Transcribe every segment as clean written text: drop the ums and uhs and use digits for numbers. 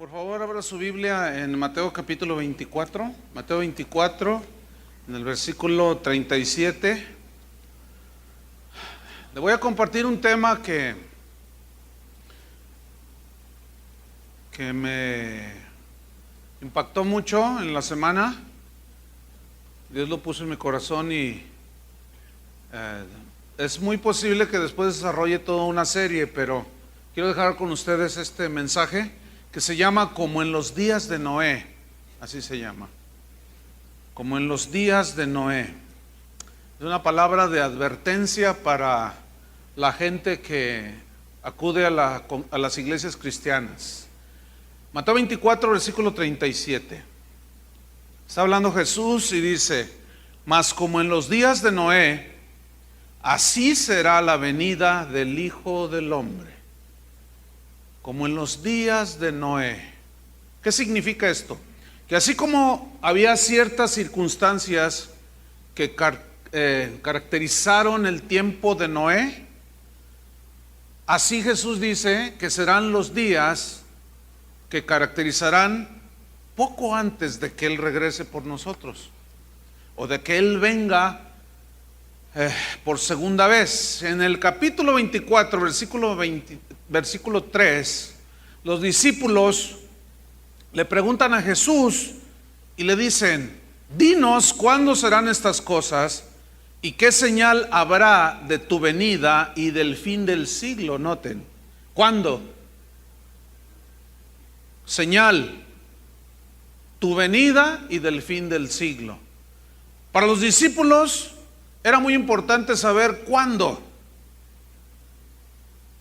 Por favor, abra su Biblia en Mateo capítulo 24. Mateo 24, en el versículo 37. Le voy a compartir un tema que me impactó mucho en la semana. Dios lo puso en mi corazón y es muy posible que después desarrolle toda una serie, pero quiero dejar con ustedes este mensaje que se llama Como en los días de Noé. Así se llama, como en los días de Noé. Es una palabra de advertencia para la gente que acude a las iglesias cristianas. Mateo 24, versículo 37. Está hablando Jesús y dice: mas como en los días de Noé, así será la venida del Hijo del Hombre. Como en los días de Noé. ¿Qué significa esto? Que así como había ciertas circunstancias que caracterizaron el tiempo de Noé, así Jesús dice que serán los días que caracterizarán poco antes de que Él regrese por nosotros, o de que Él venga por segunda vez. En el capítulo 24, versículo 3, los discípulos le preguntan a Jesús y le dicen: dinos cuándo serán estas cosas y qué señal habrá de tu venida y del fin del siglo. Noten, ¿cuándo? Señal, tu venida y del fin del siglo. Para los discípulos era muy importante saber cuándo.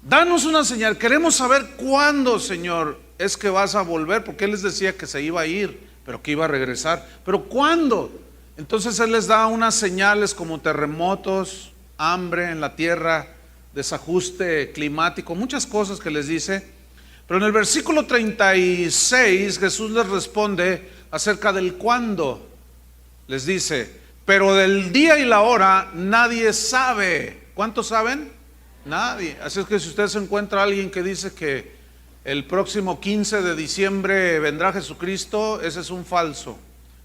Danos una señal, queremos saber cuándo, Señor, es que vas a volver, porque Él les decía que se iba a ir, pero que iba a regresar. Pero ¿cuándo? Entonces Él les da unas señales como terremotos, hambre en la tierra, desajuste climático, muchas cosas que les dice. Pero en el versículo 36 Jesús les responde acerca del cuándo. Les dice: pero del día y la hora nadie sabe. ¿Cuántos saben? Nadie. Así es que si usted se encuentra a alguien que dice que el próximo 15 de diciembre vendrá Jesucristo, ese es un falso.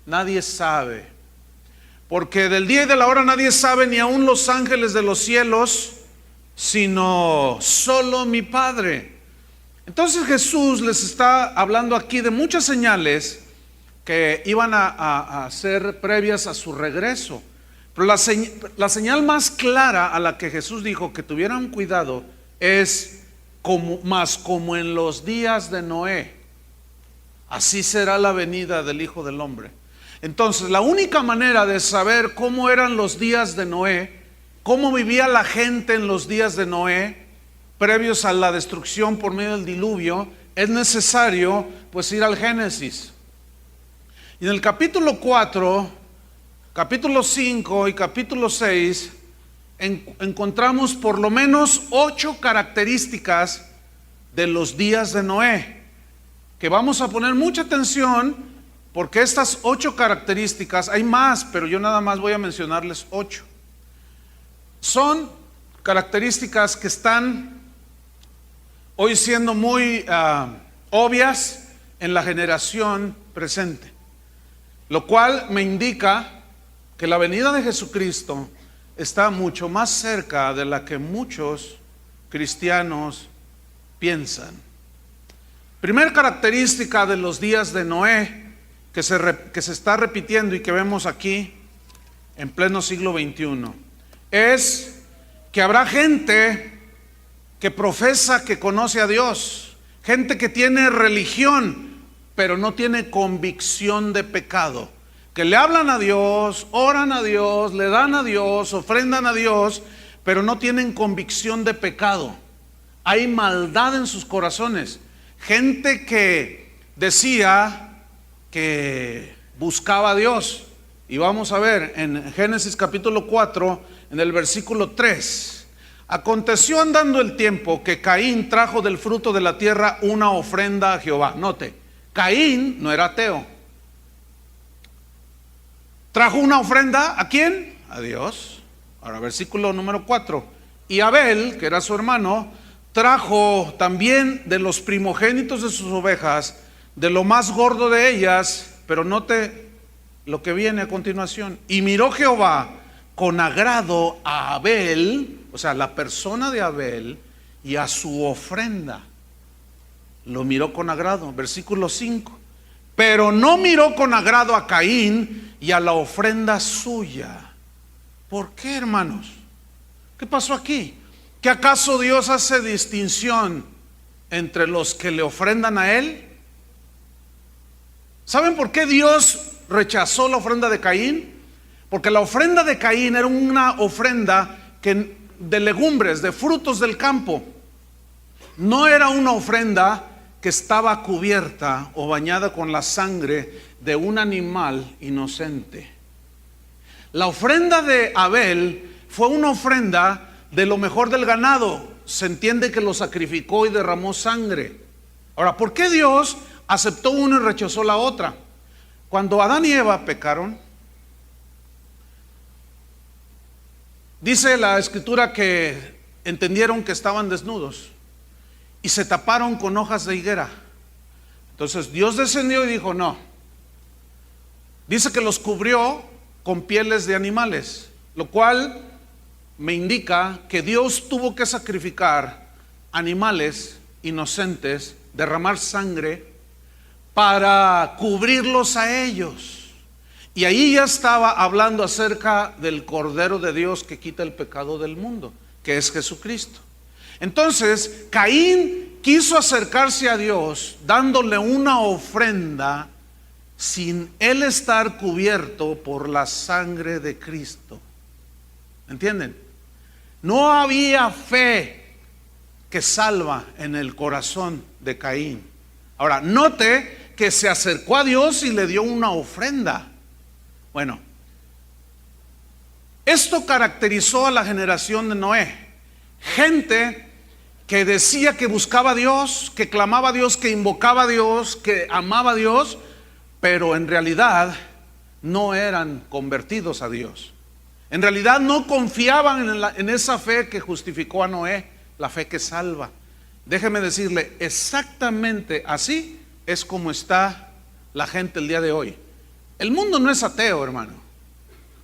Nadie sabe. Porque del día y de la hora nadie sabe, ni aun los ángeles de los cielos, sino solo mi Padre. Entonces Jesús les está hablando aquí de muchas señales que iban a ser previas a su regreso. Pero la señal más clara a la que Jesús dijo que tuvieran cuidado es como en los días de Noé, así será la venida del Hijo del Hombre. Entonces, la única manera de saber cómo eran los días de Noé, cómo vivía la gente en los días de Noé, previos a la destrucción por medio del diluvio, es necesario pues ir al Génesis. Y en el capítulo 4, capítulo 5 y capítulo 6 encontramos por lo menos 8 características de los días de Noé, que vamos a poner mucha atención, porque estas 8 características, hay más, pero yo nada más voy a mencionarles 8. Son características que están hoy siendo muy obvias en la generación presente, lo cual me indica que la venida de Jesucristo está mucho más cerca de la que muchos cristianos piensan. Primera característica de los días de Noé que se está repitiendo y que vemos aquí en pleno siglo XXI es que habrá gente que profesa que conoce a Dios, gente que tiene religión pero no tiene convicción de pecado, que le hablan a Dios, oran a Dios, le dan a Dios, ofrendan a Dios, pero no tienen convicción de pecado. Hay maldad en sus corazones. Gente que decía que buscaba a Dios. Y vamos a ver en Génesis capítulo 4, en el versículo 3. Aconteció andando el tiempo que Caín trajo del fruto de la tierra una ofrenda a Jehová. Note, Caín no era ateo. Trajo una ofrenda, ¿a quién? A Dios. Ahora, versículo número 4. Y Abel, que era su hermano, trajo también de los primogénitos de sus ovejas de lo más gordo de ellas, pero note lo que viene a continuación. Y miró Jehová con agrado a Abel, o sea, la persona de Abel, y a su ofrenda. Lo miró con agrado, versículo 5. Pero no miró con agrado a Caín y a la ofrenda suya. ¿Por qué, hermanos? ¿Qué pasó aquí? ¿Que acaso Dios hace distinción entre los que le ofrendan a Él? ¿Saben por qué Dios rechazó la ofrenda de Caín? Porque la ofrenda de Caín era una ofrenda de legumbres, de frutos del campo. No era una ofrenda que estaba cubierta o bañada con la sangre de un animal inocente. La ofrenda de Abel fue una ofrenda de lo mejor del ganado. Se entiende que lo sacrificó y derramó sangre. Ahora, ¿por qué Dios aceptó una y rechazó la otra? Cuando Adán y Eva pecaron, dice la escritura que entendieron que estaban desnudos y se taparon con hojas de higuera. Entonces Dios descendió y dijo: no. Dice que los cubrió con pieles de animales, lo cual me indica que Dios tuvo que sacrificar animales inocentes, derramar sangre para cubrirlos a ellos. Y ahí ya estaba hablando acerca del Cordero de Dios que quita el pecado del mundo, que es Jesucristo. Entonces Caín quiso acercarse a Dios dándole una ofrenda sin él estar cubierto por la sangre de Cristo. ¿Entienden? No había fe que salva en el corazón de Caín. Ahora, note que se acercó a Dios y le dio una ofrenda. Bueno, esto caracterizó a la generación de Noé. Gente que decía que buscaba a Dios, que clamaba a Dios, que invocaba a Dios, que amaba a Dios, pero en realidad no eran convertidos a Dios. En realidad no confiaban en esa fe que justificó a Noé, la fe que salva. Déjeme decirle, exactamente así es como está la gente el día de hoy. El mundo no es ateo, hermano.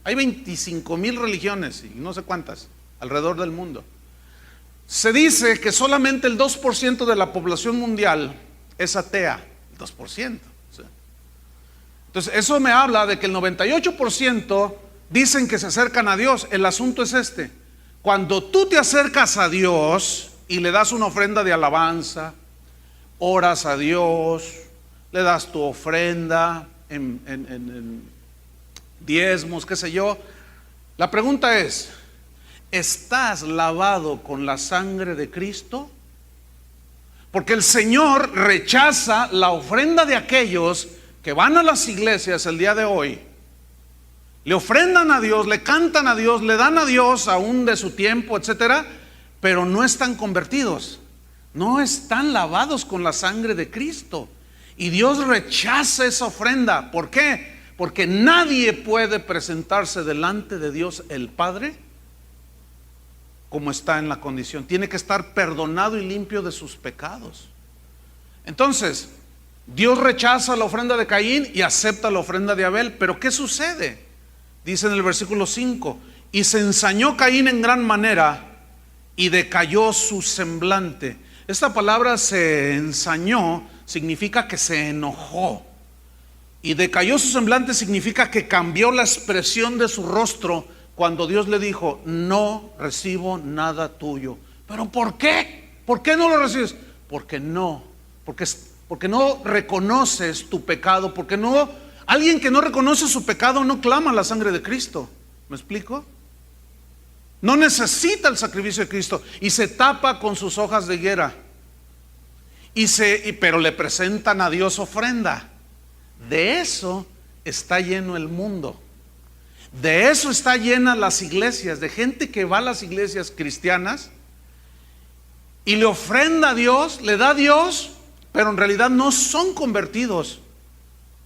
Hay 25,000 religiones y no sé cuántas alrededor del mundo. Se dice que solamente el 2% de la población mundial es atea. El 2%. Entonces eso me habla de que el 98% dicen que se acercan a Dios. El asunto es este: cuando tú te acercas a Dios y le das una ofrenda de alabanza, oras a Dios, le das tu ofrenda en diezmos, qué sé yo, la pregunta es: ¿estás lavado con la sangre de Cristo? Porque el Señor rechaza la ofrenda de aquellos que van a las iglesias el día de hoy, le ofrendan a Dios, le cantan a Dios, le dan a Dios aún de su tiempo, etcétera, pero no están convertidos, no están lavados con la sangre de Cristo. Y Dios rechaza esa ofrenda. ¿Por qué? Porque nadie puede presentarse delante de Dios el Padre como está en la condición. Tiene que estar perdonado y limpio de sus pecados. Entonces Dios rechaza la ofrenda de Caín y acepta la ofrenda de Abel. Pero ¿qué sucede? Dice en el versículo 5: y se ensañó Caín en gran manera y decayó su semblante. Esta palabra se ensañó significa que se enojó, y decayó su semblante significa que cambió la expresión de su rostro cuando Dios le dijo: no recibo nada tuyo. ¿Pero por qué? ¿Por qué no lo recibes? Porque no reconoces tu pecado. Porque no, alguien que no reconoce su pecado no clama la sangre de Cristo. ¿Me explico? No necesita el sacrificio de Cristo y se tapa con sus hojas de higuera. Pero le presentan a Dios ofrenda. De eso está lleno el mundo. De eso está llena las iglesias, de gente que va a las iglesias cristianas y le ofrenda a Dios, le da a Dios, pero en realidad no son convertidos.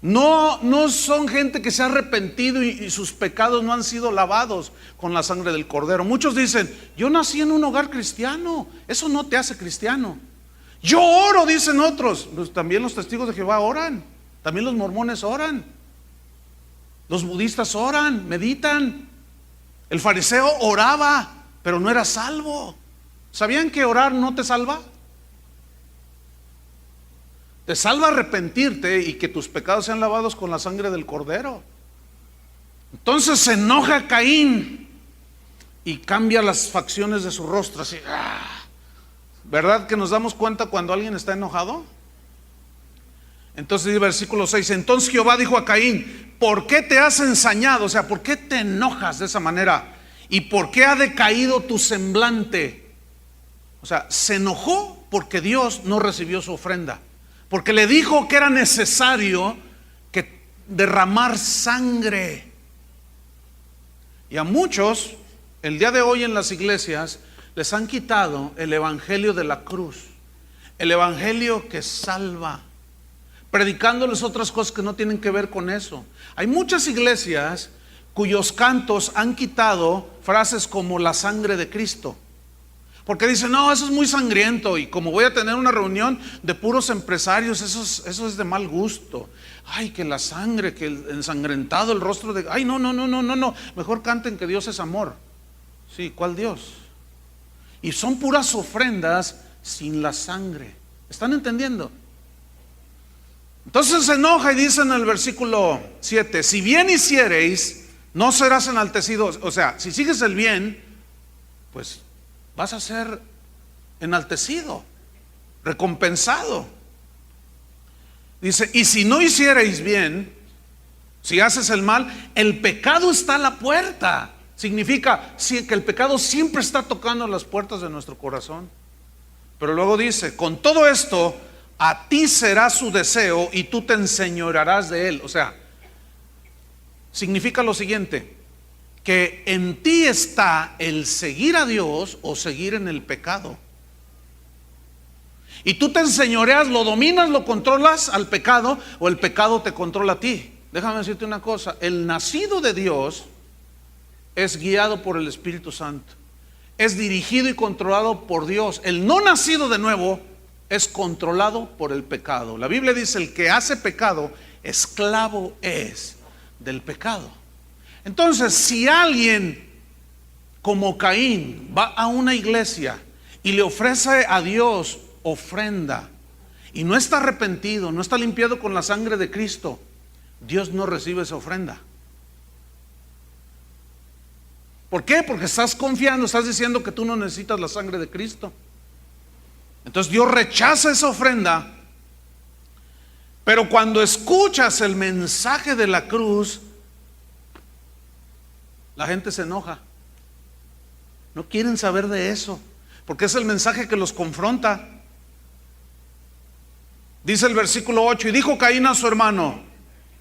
No son gente que se ha arrepentido y sus pecados no han sido lavados con la sangre del Cordero. Muchos dicen: yo nací en un hogar cristiano. Eso no te hace cristiano. Yo oro, dicen otros. Pues también los testigos de Jehová oran, también los mormones oran, los budistas oran, meditan. El fariseo oraba, pero no era salvo. ¿Sabían que orar no te salva? Te salva arrepentirte y que tus pecados sean lavados con la sangre del Cordero. Entonces se enoja Caín y cambia las facciones de su rostro así. ¿Verdad que nos damos cuenta cuando alguien está enojado? Entonces dice versículo 6, entonces Jehová dijo a Caín, ¿por qué te has ensañado? O sea, ¿por qué te enojas de esa manera? ¿Y por qué ha decaído tu semblante? O sea, se enojó porque Dios no recibió su ofrenda, porque le dijo que era necesario que derramar sangre. Y a muchos, el día de hoy en las iglesias, les han quitado el evangelio de la cruz, el evangelio que salva, predicándoles otras cosas que no tienen que ver con eso. Hay muchas iglesias cuyos cantos han quitado frases como la sangre de Cristo, porque dicen, no, eso es muy sangriento, y como voy a tener una reunión de puros empresarios, eso es de mal gusto. Ay, que la sangre, que el ensangrentado el rostro de... Ay, no, mejor canten que Dios es amor. Sí, ¿cuál Dios? Y son puras ofrendas sin la sangre. ¿Están entendiendo? Entonces se enoja y dice en el versículo 7, si bien hiciereis, no serás enaltecido. O sea, si sigues el bien, pues vas a ser enaltecido, recompensado. Dice, y si no hiciereis bien, si haces el mal, el pecado está a la puerta. Significa que el pecado siempre está tocando las puertas de nuestro corazón. Pero luego dice, con todo esto, a ti será su deseo y tú te enseñorearás de él. O sea, significa lo siguiente, que en ti está el seguir a Dios o seguir en el pecado. Y tú te enseñoreas, lo dominas, lo controlas al pecado, o el pecado te controla a ti. Déjame decirte una cosa, el nacido de Dios es guiado por el Espíritu Santo, es dirigido y controlado por Dios. El no nacido de nuevo es controlado por el pecado. La Biblia dice, el que hace pecado, esclavo es del pecado. Entonces, si alguien como Caín va a una iglesia y le ofrece a Dios ofrenda y no está arrepentido, no está limpiado con la sangre de Cristo, Dios no recibe esa ofrenda. ¿Por qué? Porque estás confiando, estás diciendo que tú no necesitas la sangre de Cristo. Entonces Dios rechaza esa ofrenda. Pero cuando escuchas el mensaje de la cruz, la gente se enoja. No quieren saber de eso, porque es el mensaje que los confronta. Dice el versículo 8, y dijo Caín a su hermano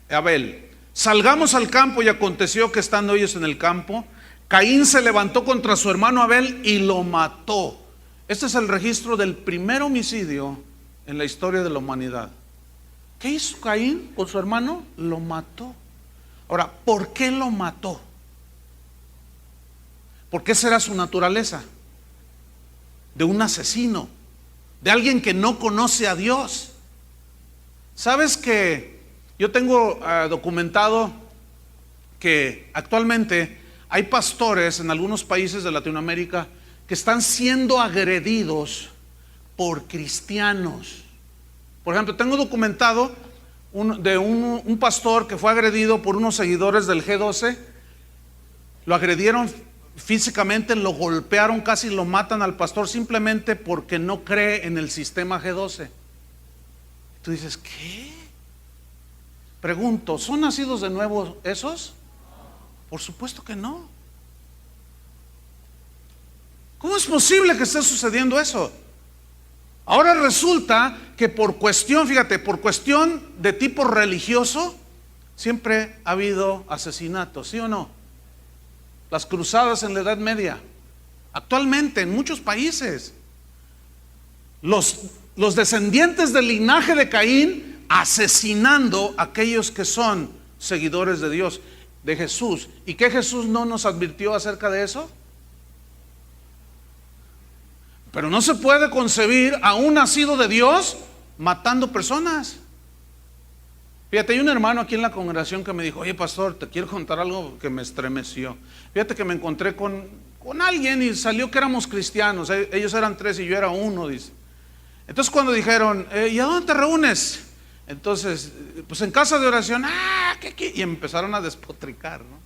Abel, salgamos al campo, y aconteció que estando ellos en el campo, Caín se levantó contra su hermano Abel y lo mató. Este es el registro del primer homicidio en la historia de la humanidad. ¿Qué hizo Caín con su hermano? Lo mató. Ahora, ¿por qué lo mató? Porque esa era su naturaleza, de un asesino, de alguien que no conoce a Dios. ¿Sabes que yo tengo documentado que actualmente hay pastores en algunos países de Latinoamérica que están siendo agredidos por cristianos? Por ejemplo, tengo documentado de un pastor que fue agredido por unos seguidores del G12. Lo agredieron físicamente, lo golpearon, casi lo matan al pastor simplemente porque no cree en el sistema G12. Tú dices, ¿qué? Pregunto, ¿son nacidos de nuevo esos? Por supuesto que no. ¿Cómo es posible que esté sucediendo eso? Ahora resulta que por cuestión, fíjate, por cuestión de tipo religioso, siempre ha habido asesinatos, ¿sí o no? Las cruzadas en la Edad Media, actualmente en muchos países, los descendientes del linaje de Caín asesinando a aquellos que son seguidores de Dios, de Jesús. ¿Y qué Jesús no nos advirtió acerca de eso? Pero no se puede concebir a un nacido de Dios matando personas. Fíjate, hay un hermano aquí en la congregación que me dijo: oye, pastor, te quiero contar algo que me estremeció. Fíjate que me encontré con alguien y salió que éramos cristianos. Ellos eran 3 y yo era 1, dice. Entonces cuando dijeron: ¿y a dónde te reúnes? Entonces, pues en casa de oración. Y empezaron a despotricar, ¿no?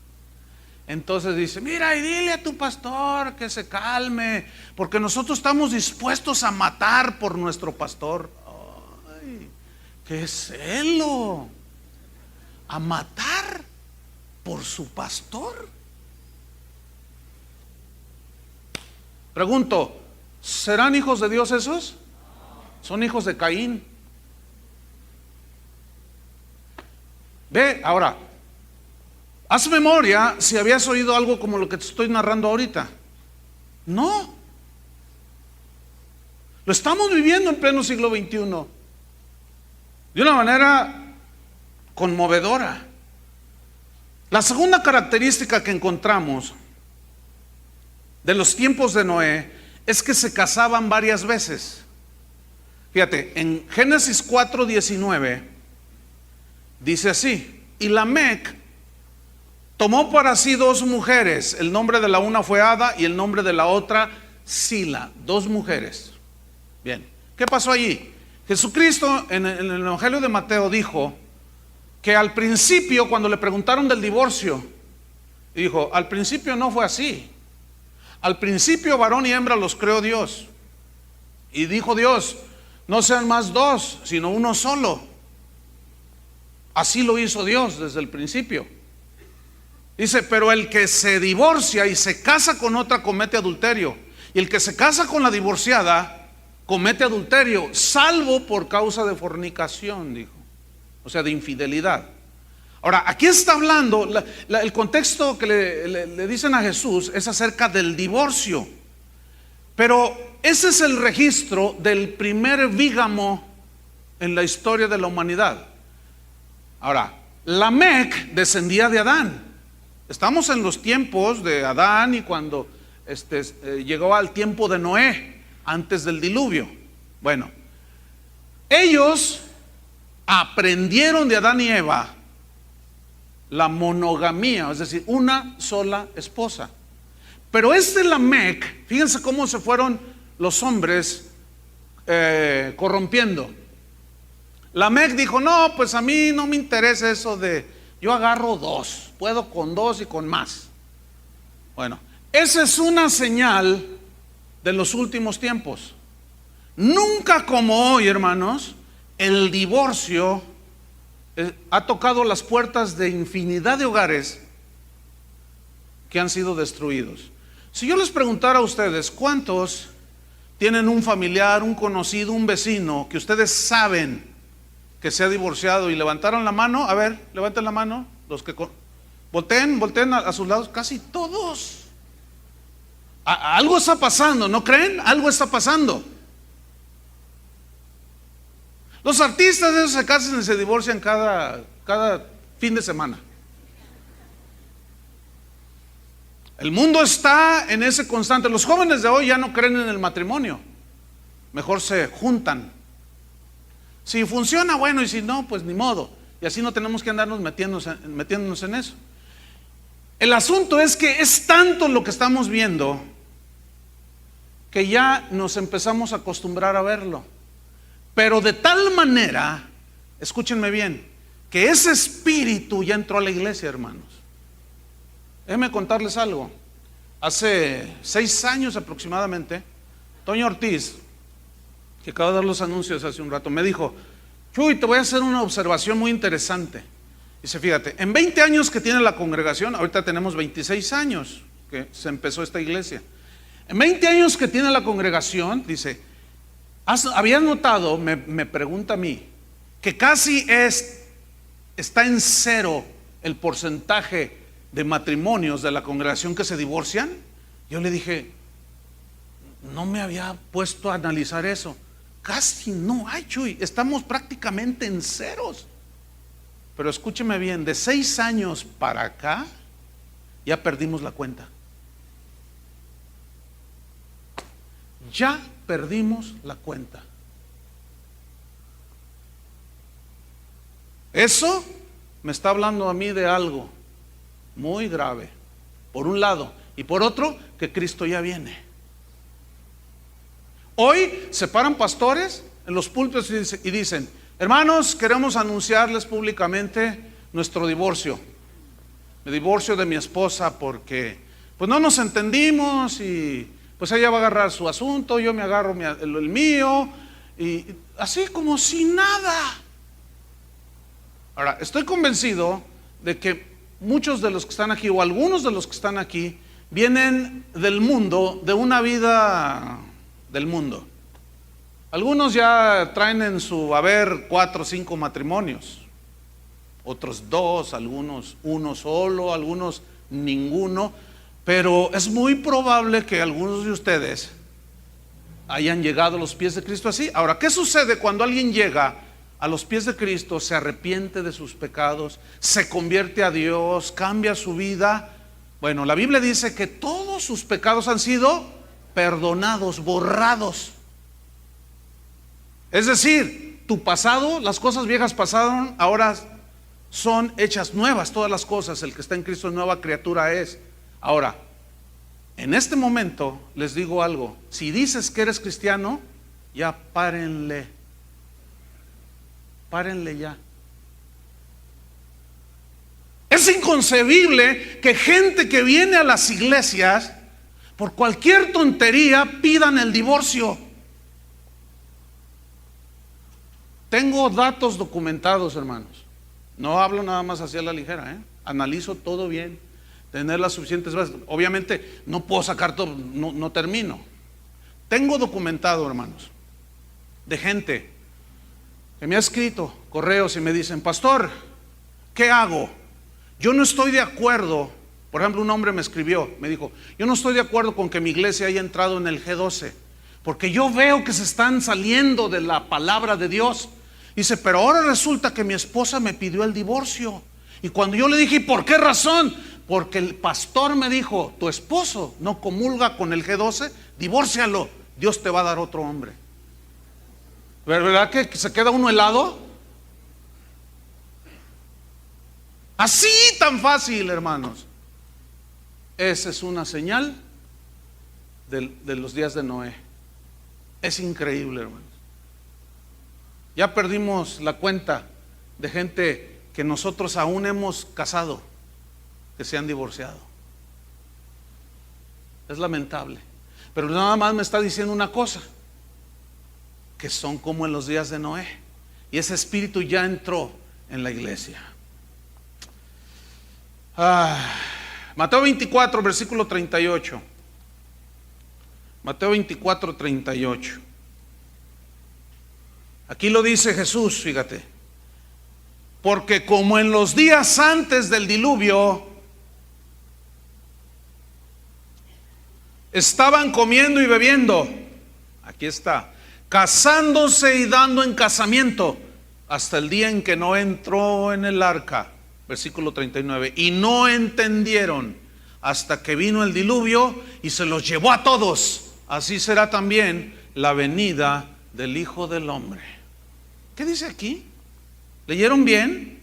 Entonces dice: mira, y dile a tu pastor que se calme, porque nosotros estamos dispuestos a matar por nuestro pastor. Ay, qué celo, a matar por su pastor. Pregunto, ¿serán hijos de Dios esos? Son hijos de Caín. Ve, ahora, haz memoria si habías oído algo como lo que te estoy narrando ahorita. No. Lo estamos viviendo en pleno siglo XXI de una manera conmovedora. La segunda característica que encontramos de los tiempos de Noé es que se casaban varias veces. Fíjate, en Génesis 4:19 dice así: y Lamec tomó para sí 2 mujeres. El nombre de la una fue Ada y el nombre de la otra Sila. 2 mujeres. Bien, ¿qué pasó allí? Jesucristo en el Evangelio de Mateo dijo que al principio, cuando le preguntaron del divorcio, dijo: al principio no fue así. Al principio varón y hembra los creó Dios. Y dijo Dios: no sean más 2, sino uno solo. Así lo hizo Dios desde el principio. Dice: pero el que se divorcia y se casa con otra comete adulterio. Y el que se casa con la divorciada comete adulterio, salvo por causa de fornicación, dijo. O sea, de infidelidad. Ahora, aquí está hablando, el contexto que le dicen a Jesús es acerca del divorcio. Pero ese es el registro del primer bígamo en la historia de la humanidad. Ahora, Lamec descendía de Adán. Estamos en los tiempos de Adán y cuando llegó al tiempo de Noé, antes del diluvio. Bueno, ellos aprendieron de Adán y Eva la monogamía, es decir, una sola esposa. Pero Lamec, fíjense cómo se fueron los hombres corrompiendo. Lamec dijo: no, pues a mí no me interesa eso de yo agarro 2, puedo con 2 y con más. Bueno, esa es una señal de los últimos tiempos. Nunca como hoy, hermanos, el divorcio ha tocado las puertas de infinidad de hogares que han sido destruidos. Si yo les preguntara a ustedes, ¿cuántos tienen un familiar, un conocido, un vecino que ustedes saben que se ha divorciado y levantaron la mano? A ver, levanten la mano, los que volteen a sus lados. Casi todos. Algo está pasando, ¿no creen? Algo está pasando. Los artistas esos se casan y se divorcian cada fin de semana. El mundo está en ese constante. Los jóvenes de hoy ya no creen en el matrimonio, mejor se juntan. Si funciona, bueno, y si no, pues ni modo. Y así no tenemos que andarnos metiéndonos en eso. El asunto es que es tanto lo que estamos viendo que ya nos empezamos a acostumbrar a verlo. Pero de tal manera, escúchenme bien, que ese espíritu ya entró a la iglesia, hermanos. Déjenme contarles algo. Hace 6 años aproximadamente, Toño Ortiz, que acaba de dar los anuncios hace un rato, me dijo: Chuy, te voy a hacer una observación muy interesante. Dice: fíjate, en 20 años que tiene la congregación, ahorita tenemos 26 años que se empezó esta iglesia. En 20 años que tiene la congregación, dice, ¿habías notado, me pregunta a mí, que casi está en 0 el porcentaje de matrimonios de la congregación que se divorcian? Yo le dije: no me había puesto a analizar eso. Casi no hay, Chuy, estamos prácticamente en 0. Pero escúcheme bien, de 6 años para acá ya perdimos la cuenta. Ya perdimos la cuenta. Eso me está hablando a mí de algo muy grave, por un lado, y por otro, que Cristo ya viene. Hoy se paran pastores en los púlpitos y dicen: hermanos, queremos anunciarles públicamente nuestro divorcio. Me divorcio de mi esposa porque pues no nos entendimos, y pues ella va a agarrar su asunto, yo me agarro el mío, y así como si nada. Ahora, estoy convencido de que muchos de los que están aquí, o algunos de los que están aquí, vienen del mundo, de una vida del mundo. Algunos ya traen en su haber 4 o 5 matrimonios, otros 2, algunos 1 solo, algunos ninguno, pero es muy probable que algunos de ustedes hayan llegado a los pies de Cristo así. Ahora, ¿qué sucede cuando alguien llega a los pies de Cristo, se arrepiente de sus pecados, se convierte a Dios, cambia su vida? Bueno, la Biblia dice que todos sus pecados han sido perdonados, borrados. Es decir, tu pasado, las cosas viejas pasaron, ahora son hechas nuevas todas las cosas. El que está en Cristo, nueva criatura es. Ahora, en este momento les digo algo: si dices que eres cristiano, ya párenle ya. Es inconcebible que gente que viene a las iglesias por cualquier tontería pidan el divorcio. Tengo datos documentados, hermanos. No hablo nada más hacia la ligera, analizo todo bien, tener las suficientes bases. Obviamente no puedo sacar todo, no termino. Tengo documentado, hermanos, de gente que me ha escrito correos y me dicen: pastor, ¿qué hago? Yo no estoy de acuerdo. Por ejemplo, un hombre me escribió, me dijo: yo no estoy de acuerdo con que mi iglesia haya entrado en el G12, porque yo veo que se están saliendo de la palabra de Dios. Dice: pero ahora resulta que mi esposa me pidió el divorcio. Y cuando yo le dije: ¿y por qué razón? Porque el pastor me dijo: tu esposo no comulga con el G12, divórcialo, Dios te va a dar otro hombre. ¿Verdad que se queda uno helado? Así tan fácil, hermanos. Esa es una señal de los días de Noé. Es increíble, hermanos. Ya perdimos la cuenta de gente que nosotros aún hemos casado, que se han divorciado. Es lamentable. Pero nada más me está diciendo una cosa: que son como en los días de Noé. Y ese espíritu ya entró en la iglesia. Mateo 24, versículo 38. Mateo 24, 38. Aquí lo dice Jesús, fíjate: porque como en los días antes del diluvio estaban comiendo y bebiendo, aquí está, casándose y dando en casamiento, hasta el día en que no entró en el arca, versículo 39, y no entendieron hasta que vino el diluvio y se los llevó a todos. Así será también la venida del Hijo del Hombre. ¿Qué dice aquí? ¿Leyeron bien?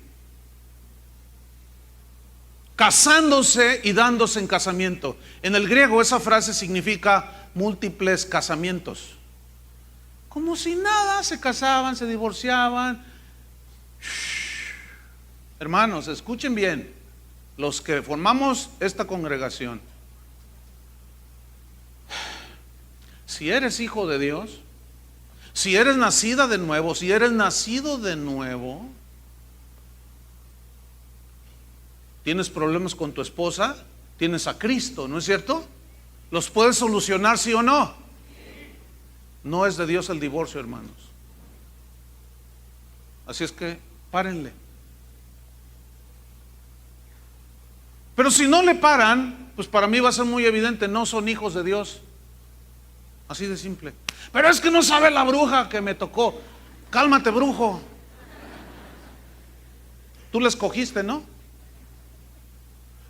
Casándose y dándose en casamiento. En el griego esa frase significa múltiples casamientos. Como si nada, se casaban, se divorciaban. Hermanos, escuchen bien, los que formamos esta congregación. Si eres hijo de Dios, si eres nacida de nuevo, si eres nacido de nuevo, tienes problemas con tu esposa, tienes a Cristo, ¿no es cierto? ¿Los puedes solucionar, sí o no? No es de Dios el divorcio, hermanos. Así es que párenle. Pero si no le paran, pues para mí va a ser muy evidente: no son hijos de Dios. Así de simple. Pero es que no sabe la bruja que me tocó. Cálmate, brujo. Tú la escogiste, ¿no?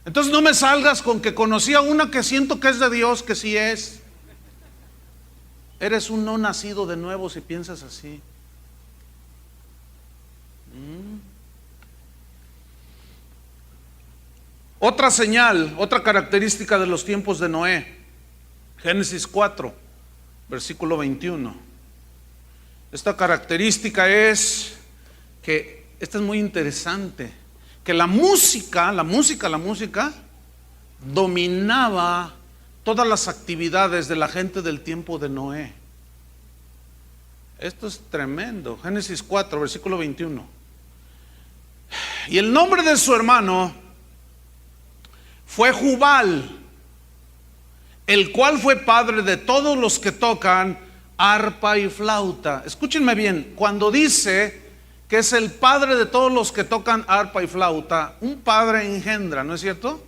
Entonces no me salgas con que conocí a una que siento que es de Dios, que sí es. Eres un no nacido de nuevo si piensas así. Otra señal, otra característica de los tiempos de Noé, Génesis 4, versículo 21. Esta característica es que, esta es muy interesante, que la música dominaba todas las actividades de la gente del tiempo de Noé. Esto es tremendo. Génesis 4, versículo 21. Y el nombre de su hermano fue Jubal, el cual fue padre de todos los que tocan arpa y flauta. Escúchenme bien, cuando dice que es el padre de todos los que tocan arpa y flauta, un padre engendra, ¿no es cierto?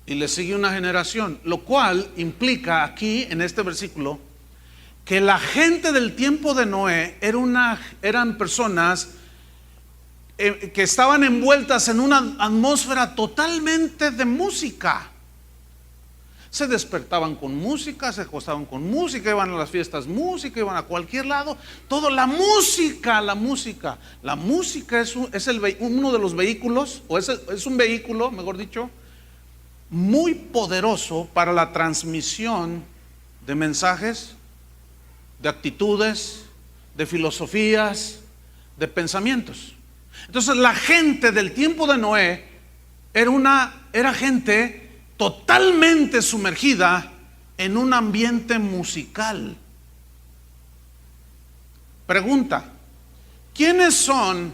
Y le sigue una generación, lo cual implica aquí en este versículo que la gente del tiempo de Noé eran personas que estaban envueltas en una atmósfera totalmente de música. Se despertaban con música, se acostaban con música, iban a las fiestas música, iban a cualquier lado, todo la música. La música es uno de los vehículos, o es un vehículo, mejor dicho, muy poderoso para la transmisión de mensajes, de actitudes, de filosofías, de pensamientos. Entonces la gente del tiempo de Noé era gente totalmente sumergida en un ambiente musical. Pregunta: ¿quiénes son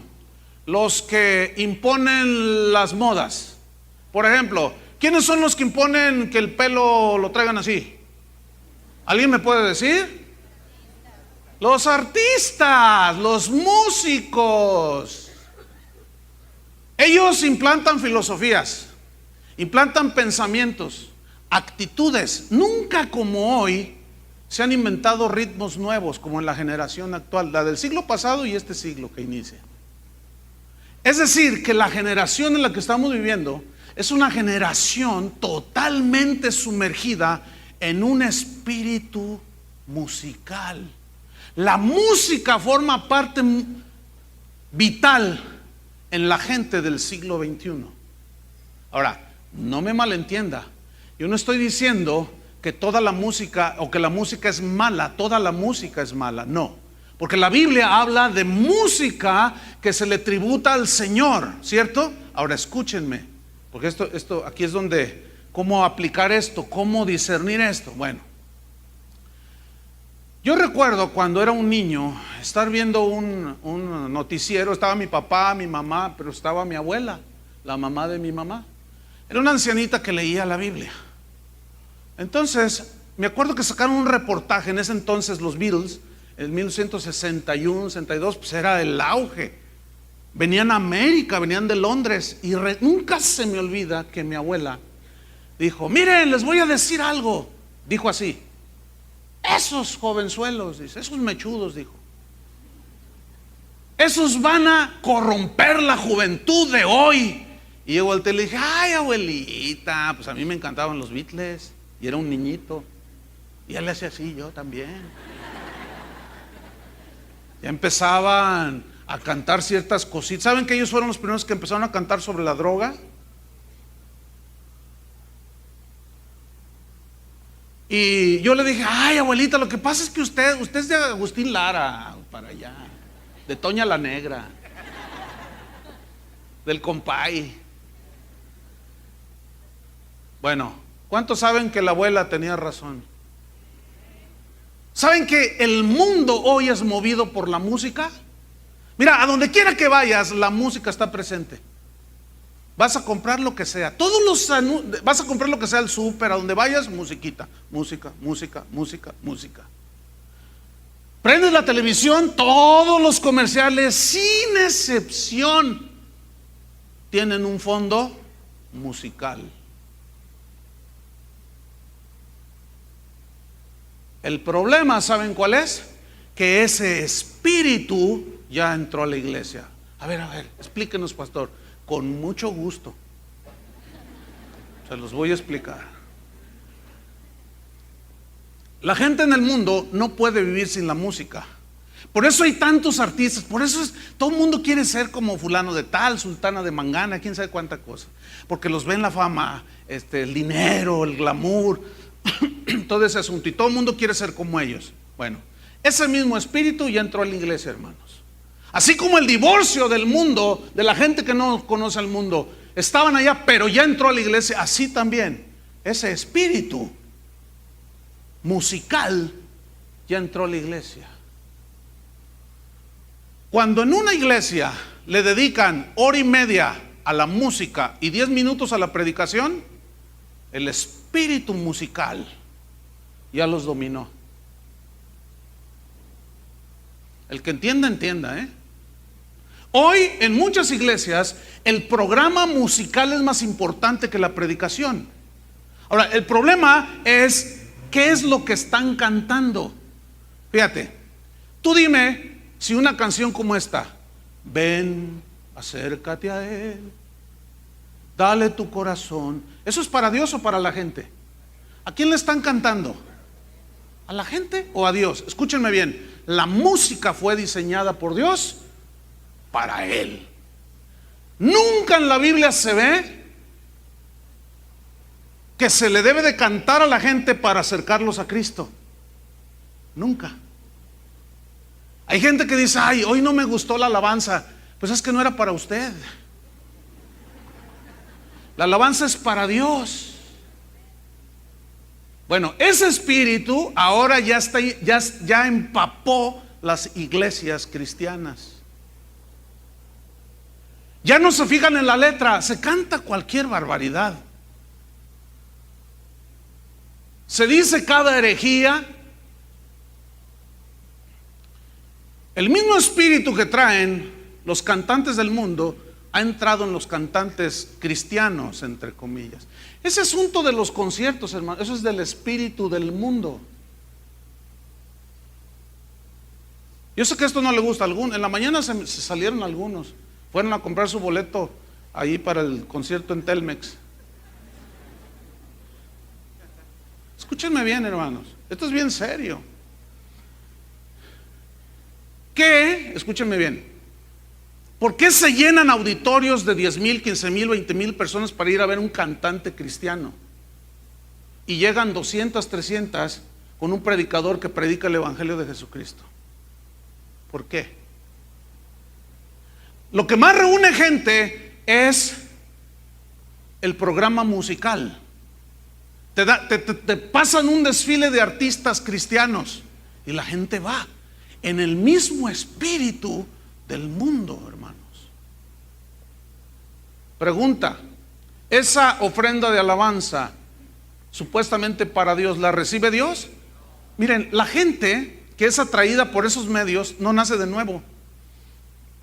los que imponen las modas? Por ejemplo, ¿quiénes son los que imponen que el pelo lo traigan así? ¿Alguien me puede decir? Los artistas, los músicos. Ellos implantan filosofías, implantan pensamientos, actitudes. Nunca como hoy se han inventado ritmos nuevos como en la generación actual, la del siglo pasado y este siglo que inicia. Es decir, que la generación en la que estamos viviendo es una generación totalmente sumergida en un espíritu musical. La música forma parte vital en la gente del siglo XXI. Ahora, no me malentienda, yo no estoy diciendo que toda la música o que la música es mala, toda la música es mala, no, porque la Biblia habla de música que se le tributa al Señor, ¿cierto? Ahora escúchenme, porque esto aquí es donde, cómo aplicar esto, cómo discernir esto. Bueno, yo recuerdo cuando era un niño estar viendo un noticiero. Estaba mi papá, mi mamá, pero estaba mi abuela, la mamá de mi mamá. Era una ancianita que leía la Biblia. Entonces me acuerdo que sacaron un reportaje. En ese entonces los Beatles, en 1961, 62, pues era el auge. Venían a América, venían de Londres. Y nunca se me olvida que mi abuela dijo: miren, les voy a decir algo. Dijo así: esos jovenzuelos, dice, esos mechudos, dijo, esos van a corromper la juventud de hoy. Y yo volteé y le dije: ay, abuelita, pues a mí me encantaban los Beatles y era un niñito. Y él le hacía así, yo también. Ya empezaban a cantar ciertas cositas. ¿Saben que ellos fueron los primeros que empezaron a cantar sobre la droga? Y yo le dije: ay, abuelita, lo que pasa es que usted es de Agustín Lara, para allá, de Toña la Negra, del Compay. Bueno, ¿cuántos saben que la abuela tenía razón? ¿Saben que el mundo hoy es movido por la música? Mira, a donde quiera que vayas, la música está presente. Vas a comprar lo que sea, vas a comprar lo que sea al súper, a donde vayas, musiquita, música. Prendes la televisión, todos los comerciales, sin excepción, tienen un fondo musical. El problema, ¿saben cuál es? Que ese espíritu ya entró a la iglesia. A ver, explíquenos, pastor. Con mucho gusto. Se los voy a explicar. La gente en el mundo no puede vivir sin la música. Por eso hay tantos artistas, por eso todo el mundo quiere ser como fulano de tal, sultana de Mangana, quién sabe cuánta cosa. Porque los ven la fama, el dinero, el glamour, todo ese asunto. Y todo el mundo quiere ser como ellos. Bueno, ese mismo espíritu ya entró a la iglesia, hermanos. Así como el divorcio del mundo, de la gente que no conoce al mundo, estaban allá, pero ya entró a la iglesia, así también ese espíritu musical ya entró a la iglesia. Cuando en una iglesia le dedican hora y media a la música y 10 minutos a la predicación, el espíritu musical ya los dominó. El que entienda, entienda, Hoy en muchas iglesias el programa musical es más importante que la predicación. Ahora, el problema es ¿qué es lo que están cantando? Fíjate, tú dime si una canción como esta, ven, acércate a Él, dale tu corazón, ¿eso es para Dios o para la gente? ¿A quién le están cantando? ¿A la gente o a Dios? Escúchenme bien, la música fue diseñada por Dios para Él. Nunca en la Biblia se ve que se le debe de cantar a la gente para acercarlos a Cristo. Nunca. Hay gente que dice, ay, hoy no me gustó la alabanza. Pues es que no era para usted. La alabanza es para Dios. Bueno, ese espíritu ahora ya empapó las iglesias cristianas. Ya no se fijan en la letra, se canta cualquier barbaridad. Se dice cada herejía. El mismo espíritu que traen los cantantes del mundo ha entrado en los cantantes cristianos, entre comillas. Ese asunto de los conciertos, hermano, eso es del espíritu del mundo. Yo sé que esto no le gusta a algunos. En la mañana se salieron algunos, fueron a comprar su boleto ahí para el concierto en Telmex. Escúchenme bien, hermanos, esto es bien serio. Escúchenme bien, ¿por qué se llenan auditorios de 10,000, 15,000, 20,000 personas para ir a ver un cantante cristiano? Y llegan 200, 300 con un predicador que predica el evangelio de Jesucristo. ¿Por qué? Lo que más reúne gente es el programa musical. Te pasan un desfile de artistas cristianos y la gente va en el mismo espíritu del mundo, hermanos. Pregunta, esa ofrenda de alabanza supuestamente para Dios, ¿la recibe Dios? Miren, la gente que es atraída por esos medios no nace de nuevo.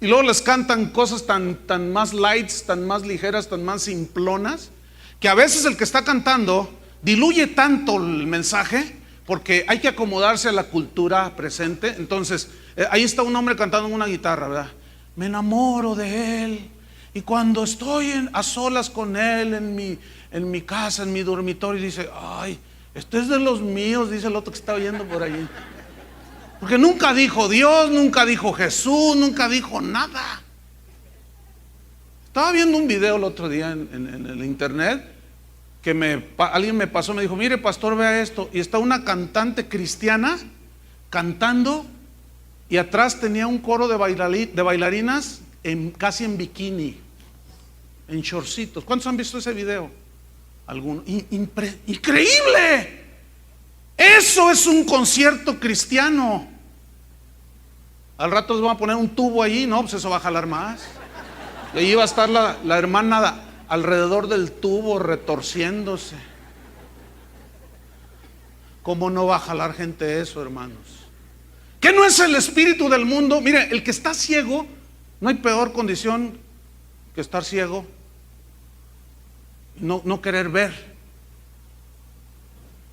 Y luego les cantan cosas tan más lights, tan más ligeras, tan más simplonas, que a veces el que está cantando diluye tanto el mensaje porque hay que acomodarse a la cultura presente. Entonces, ahí está un hombre cantando en una guitarra, ¿verdad? Me enamoro de él y cuando estoy a solas con él en mi casa, en mi dormitorio, dice, ay, este es de los míos, dice el otro que está oyendo por allí. Porque nunca dijo Dios, nunca dijo Jesús, nunca dijo nada. Estaba viendo un video el otro día en el internet que alguien me pasó, me dijo, mire pastor, vea esto, y está una cantante cristiana cantando y atrás tenía un coro de bailarinas casi en bikini, en shortcitos. ¿Cuántos han visto ese video? Algunos. Increíble. Eso es un concierto cristiano. Al rato les van a poner un tubo allí, no, pues eso va a jalar más. Y ahí va a estar la hermana alrededor del tubo retorciéndose. ¿Cómo no va a jalar gente eso, hermanos? ¿Qué no es el espíritu del mundo? Mire, el que está ciego, no hay peor condición que estar ciego y no querer ver.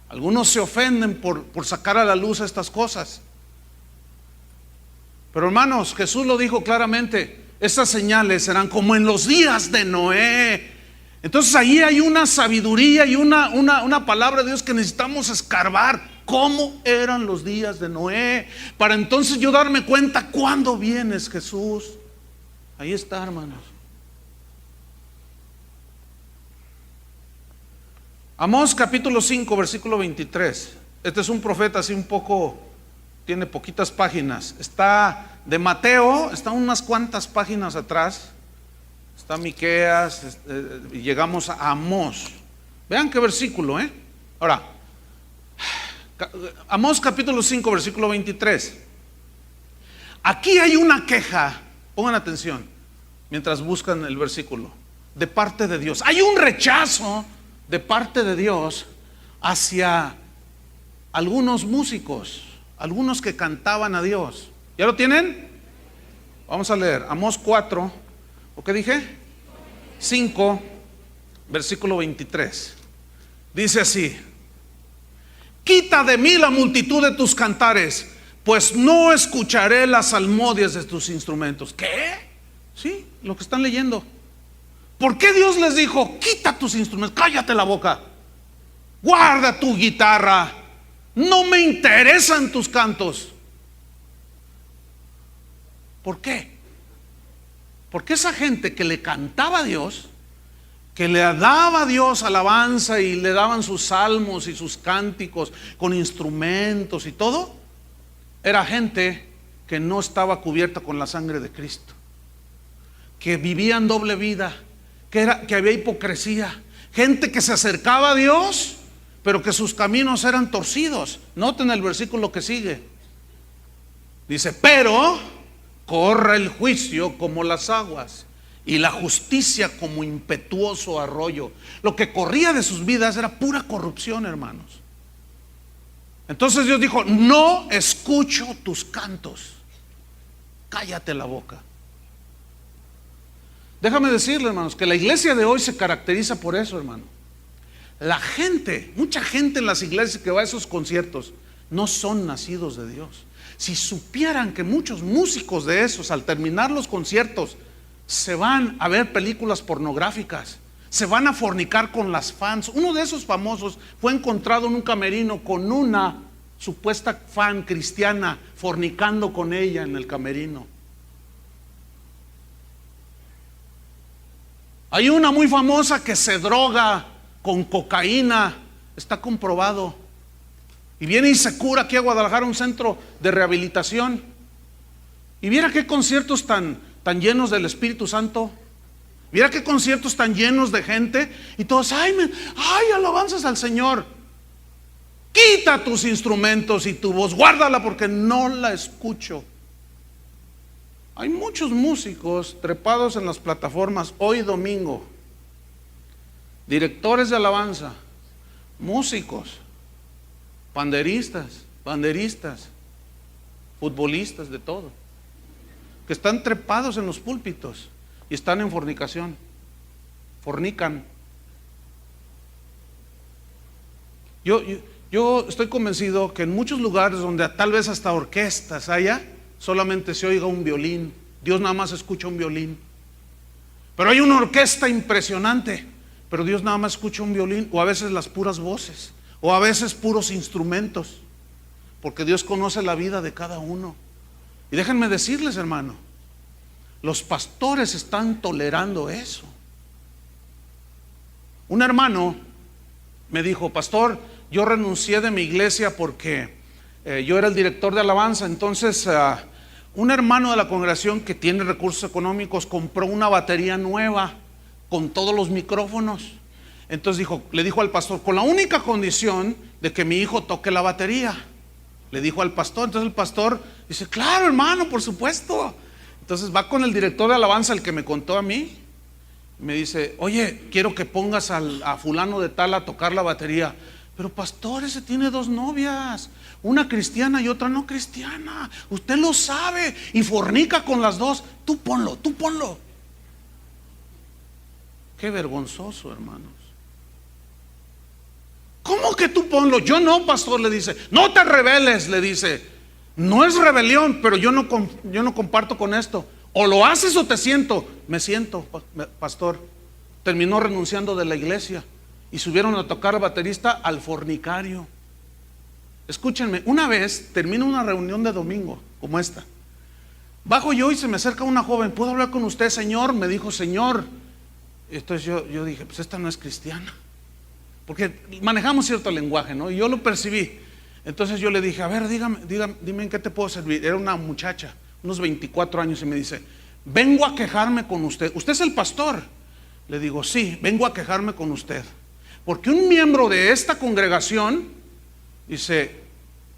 Algunos se ofenden por sacar a la luz estas cosas. Pero hermanos, Jesús lo dijo claramente, estas señales serán como en los días de Noé. Entonces ahí hay una sabiduría y una palabra de Dios que necesitamos escarbar. cómo eran los días de Noé, para entonces yo darme cuenta cuándo vienes, Jesús. Ahí está, hermanos. Amós capítulo 5, versículo 23. Este es un profeta así un poco, tiene poquitas páginas. Está de Mateo, está unas cuantas páginas atrás. Está Miqueas, y llegamos a Amós. Vean qué versículo, Ahora, Amós capítulo 5, versículo 23. Aquí hay una queja, pongan atención, mientras buscan el versículo, de parte de Dios. Hay un rechazo de parte de Dios hacia algunos músicos, algunos que cantaban a Dios. ¿Ya lo tienen? Vamos a leer Amós 4, ¿o qué dije? 5, versículo 23. Dice así: quita de mí la multitud de tus cantares, pues no escucharé las salmodias de tus instrumentos. ¿Qué? Sí, lo que están leyendo. ¿Por qué Dios les dijo, quita tus instrumentos, cállate la boca, guarda tu guitarra, no me interesan tus cantos? ¿Por qué? Porque esa gente que le cantaba a Dios, que le daba a Dios alabanza y le daban sus salmos y sus cánticos con instrumentos y todo, era gente que no estaba cubierta con la sangre de Cristo, que vivían doble vida, que había hipocresía, gente que se acercaba a Dios, pero que sus caminos eran torcidos. Noten el versículo que sigue. Dice, pero corre el juicio como las aguas y la justicia como impetuoso arroyo. Lo que corría de sus vidas era pura corrupción, hermanos. Entonces Dios dijo, no escucho tus cantos, cállate la boca. Déjame decirle, hermanos, que la iglesia de hoy se caracteriza por eso, hermano. La gente, mucha gente en las iglesias que va a esos conciertos, no son nacidos de Dios. Si supieran que muchos músicos de esos, al terminar los conciertos, se van a ver películas pornográficas, se van a fornicar con las fans. Uno de esos famosos fue encontrado en un camerino con una supuesta fan cristiana, fornicando con ella en el camerino. Hay una muy famosa que se droga con cocaína, está comprobado, y viene y se cura aquí a Guadalajara, un centro de rehabilitación. Y viera qué conciertos tan llenos del Espíritu Santo. Mira qué conciertos tan llenos de gente. Y todos, ay, alabanzas al Señor. Quita tus instrumentos y tu voz, guárdala porque no la escucho. Hay muchos músicos trepados en las plataformas hoy domingo, directores de alabanza, músicos, banderistas, futbolistas, de todo, que están trepados en los púlpitos y están en fornicación, fornican. Yo estoy convencido que en muchos lugares donde tal vez hasta orquestas haya, solamente se oiga un violín. Dios nada más escucha un violín. Pero hay una orquesta impresionante, pero Dios nada más escucha un violín, o a veces las puras voces, o a veces puros instrumentos, porque Dios conoce la vida de cada uno. Y déjenme decirles, hermano, los pastores están tolerando eso. Un hermano me dijo, pastor, yo renuncié de mi iglesia porque yo era el director de alabanza. Entonces un hermano de la congregación que tiene recursos económicos compró una batería nueva con todos los micrófonos. Entonces le dijo al pastor, con la única condición de que mi hijo toque la batería. Le dijo al pastor. Entonces el pastor dice, claro, hermano, por supuesto. Entonces va con el director de alabanza, el que me contó a mí. Me dice, oye, quiero que pongas a fulano de tal a tocar la batería. Pero pastor, ese tiene dos novias, una cristiana y otra no cristiana. Usted lo sabe y fornica con las dos. Tú ponlo. Qué vergonzoso, hermanos. ¿Cómo que tú ponlo? Yo no, pastor, le dice. No te rebeles, le dice. No es rebelión, pero yo no comparto con esto. O lo haces o te siento. Me siento, pastor. Terminó renunciando de la iglesia y subieron a tocar baterista al fornicario. Escúchenme, una vez termino una reunión de domingo como esta. Bajo yo y se me acerca una joven. ¿Puedo hablar con usted, señor? Me dijo, señor. Entonces yo dije, pues esta no es cristiana, porque manejamos cierto lenguaje, ¿no? Y yo lo percibí. Entonces yo le dije, a ver, dime en qué te puedo servir. Era una muchacha, unos 24 años, y me dice, vengo a quejarme con usted. ¿Usted es el pastor? Le digo, sí, vengo a quejarme con usted, porque un miembro de esta congregación, dice,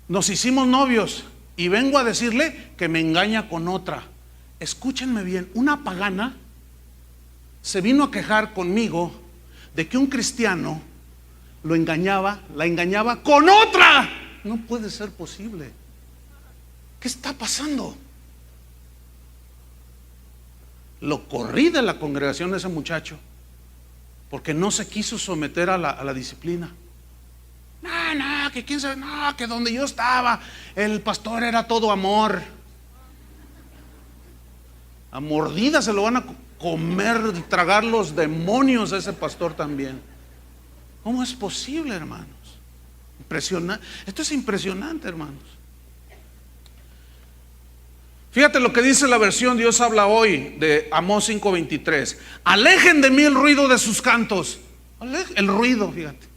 nos hicimos novios y vengo a decirle que me engaña con otra. Escúchenme bien, una pagana se vino a quejar conmigo de que un cristiano la engañaba con otra. No puede ser posible. ¿Qué está pasando? Lo corrí de la congregación de ese muchacho porque no se quiso someter a la disciplina. No, que quién sabe, no, que donde yo estaba el pastor era todo amor. A mordidas se lo van a comer, tragar los demonios a ese pastor también. ¿Cómo es posible, hermanos? Impresionante. Esto es impresionante, hermanos. Fíjate lo que dice la versión Dios habla hoy de Amós 5:23. Alejen de mí el ruido de sus cantos. El ruido, fíjate.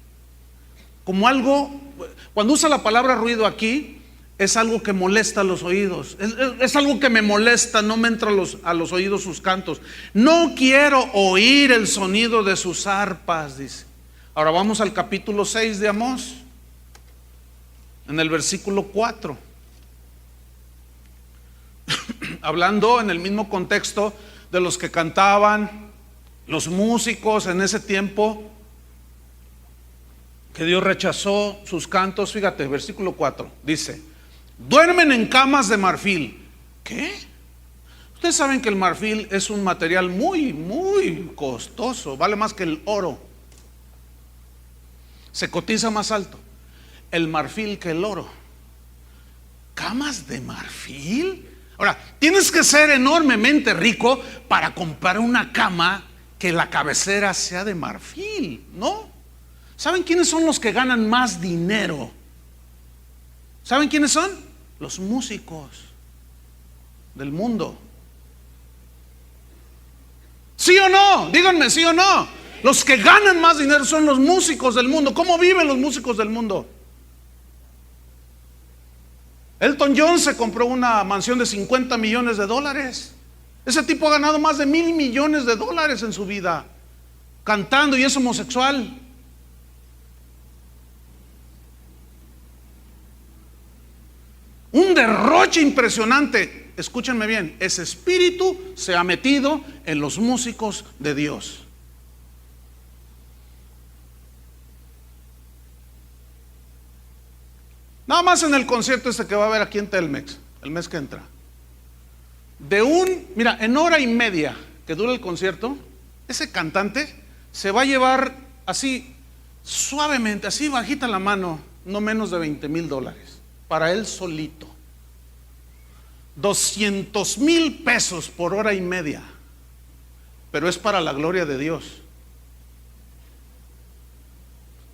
Como algo, cuando usa la palabra ruido aquí, es algo que molesta a los oídos. Es algo que me molesta, no me entra a los oídos sus cantos. No quiero oír el sonido de sus arpas, dice. Ahora vamos al capítulo 6 de Amós, en el versículo 4. Hablando en el mismo contexto de los que cantaban, los músicos en ese tiempo, que Dios rechazó sus cantos. Fíjate, versículo 4, dice, duermen en camas de marfil. ¿Qué? Ustedes saben que el marfil es un material muy, muy costoso, vale más que el oro. Se cotiza más alto el marfil que el oro. ¿Camas de marfil? Ahora, tienes que ser enormemente rico para comprar una cama que la cabecera sea de marfil, ¿no? ¿Saben quiénes son los que ganan más dinero? ¿Saben quiénes son? Los músicos del mundo. ¿Sí o no? Díganme, ¿sí o no? Los que ganan más dinero son los músicos del mundo. ¿Cómo viven los músicos del mundo? Elton John se compró una mansión de $50 millones. Ese tipo ha ganado más de $1,000 millones en su vida cantando, y es homosexual. Un derroche impresionante. Escúchenme bien, ese espíritu se ha metido en los músicos de Dios. Nada más en el concierto este que va a haber aquí en Telmex el mes que entra, mira, en hora y media que dura el concierto, ese cantante se va a llevar así suavemente, así bajita la mano, no menos de $20,000 para él solito. $200,000 por hora y media, pero es para la gloria de Dios.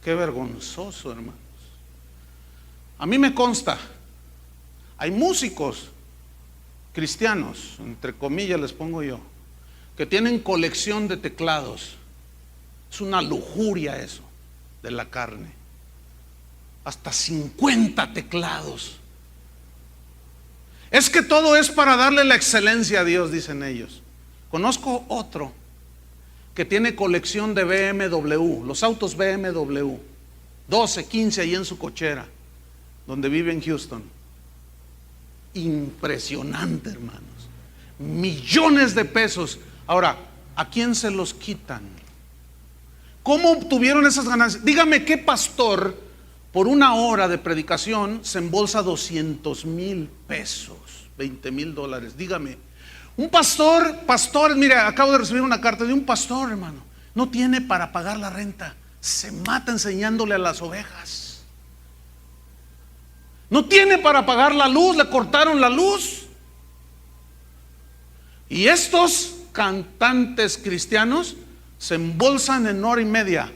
Qué vergonzoso, hermanos. A mí me consta, hay músicos cristianos, entre comillas les pongo yo, que tienen colección de teclados. Es una lujuria eso de la carne. Hasta 50 teclados. Es que todo es para darle la excelencia a Dios, dicen ellos. Conozco otro que tiene colección de BMW, los autos BMW, 12, 15 ahí en su cochera, donde vive en Houston. Impresionante, hermanos. Millones de pesos. Ahora, ¿a quién se los quitan? ¿Cómo obtuvieron esas ganancias? Dígame qué pastor por una hora de predicación se embolsa $200,000, $20,000. Dígame, un pastor, mira, acabo de recibir una carta de un pastor, hermano, no tiene para pagar la renta, se mata enseñándole a las ovejas. No tiene para pagar la luz, le cortaron la luz. Y estos cantantes cristianos se embolsan en hora y media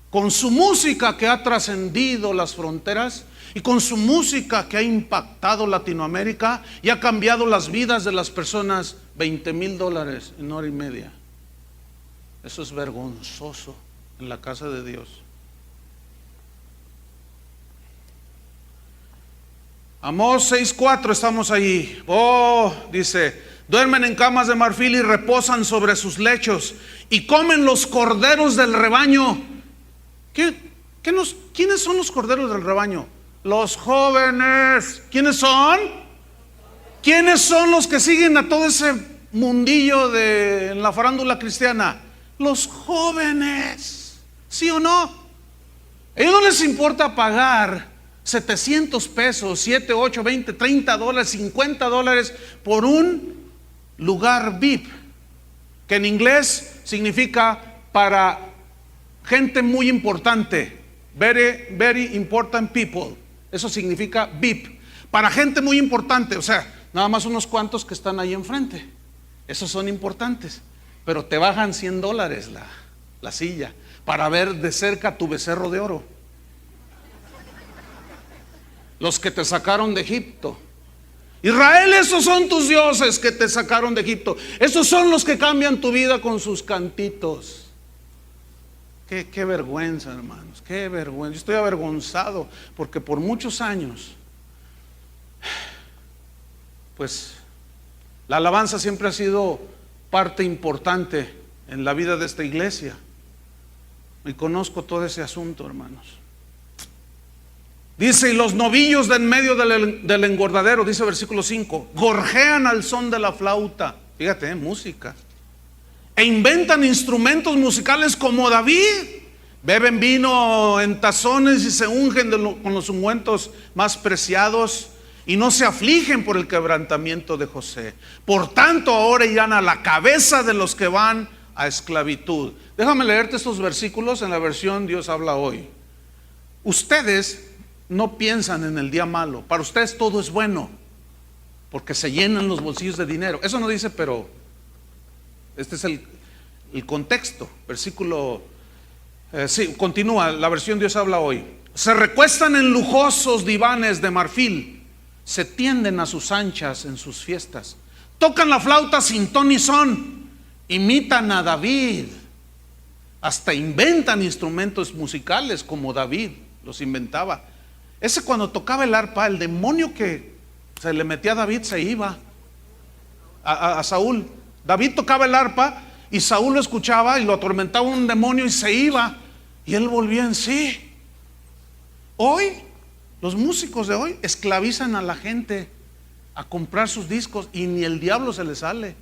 con su música que ha trascendido las fronteras y con su música que ha impactado Latinoamérica y ha cambiado las vidas de las personas. $20,000 en hora y media. Eso es vergonzoso en la casa de Dios. Amós 6:4, estamos ahí. Dice: duermen en camas de marfil y reposan sobre sus lechos y comen los corderos del rebaño. ¿Quiénes son los corderos del rebaño? Los jóvenes. ¿Quiénes son? ¿Quiénes son los que siguen a todo ese mundillo en la farándula cristiana? Los jóvenes. ¿Sí o no? A ellos no les importa pagar 700 pesos, 7, 8, 20, 30 dólares, 50 dólares por un lugar VIP, que en inglés significa para gente muy importante. Very, very important people. Eso significa VIP. Para gente muy importante, o sea, nada más unos cuantos que están ahí enfrente. Esos son importantes. Pero te bajan $100 la silla para ver de cerca tu becerro de oro. Los que te sacaron de Egipto. Israel, esos son tus dioses que te sacaron de Egipto. Esos son los que cambian tu vida con sus cantitos. Qué vergüenza, hermanos, qué vergüenza. Yo estoy avergonzado porque por muchos años, pues, la alabanza siempre ha sido parte importante en la vida de esta iglesia. Y conozco todo ese asunto, hermanos. Dice: y los novillos de en medio del engordadero, dice versículo 5, gorjean al son de la flauta. Fíjate, música. E inventan instrumentos musicales como David. Beben vino en tazones y se ungen con los ungüentos más preciados, y no se afligen por el quebrantamiento de José. Por tanto, ahora irán a la cabeza de los que van a esclavitud. Déjame leerte estos versículos en la versión Dios habla hoy. Ustedes no piensan en el día malo. Para ustedes todo es bueno, porque se llenan los bolsillos de dinero. Eso no dice, pero este es el contexto. Versículo sí, continúa la versión Dios habla hoy. Se recuestan en lujosos divanes de marfil, se tienden a sus anchas en sus fiestas, tocan la flauta sin ton ni son, imitan a David, hasta inventan instrumentos musicales como David los inventaba. Ese, cuando tocaba el arpa, el demonio que se le metía a David se iba. A Saúl, David tocaba el arpa y Saúl lo escuchaba y lo atormentaba un demonio y se iba, y él volvía en sí. Hoy, los músicos de hoy esclavizan a la gente a comprar sus discos y ni el diablo se les sale.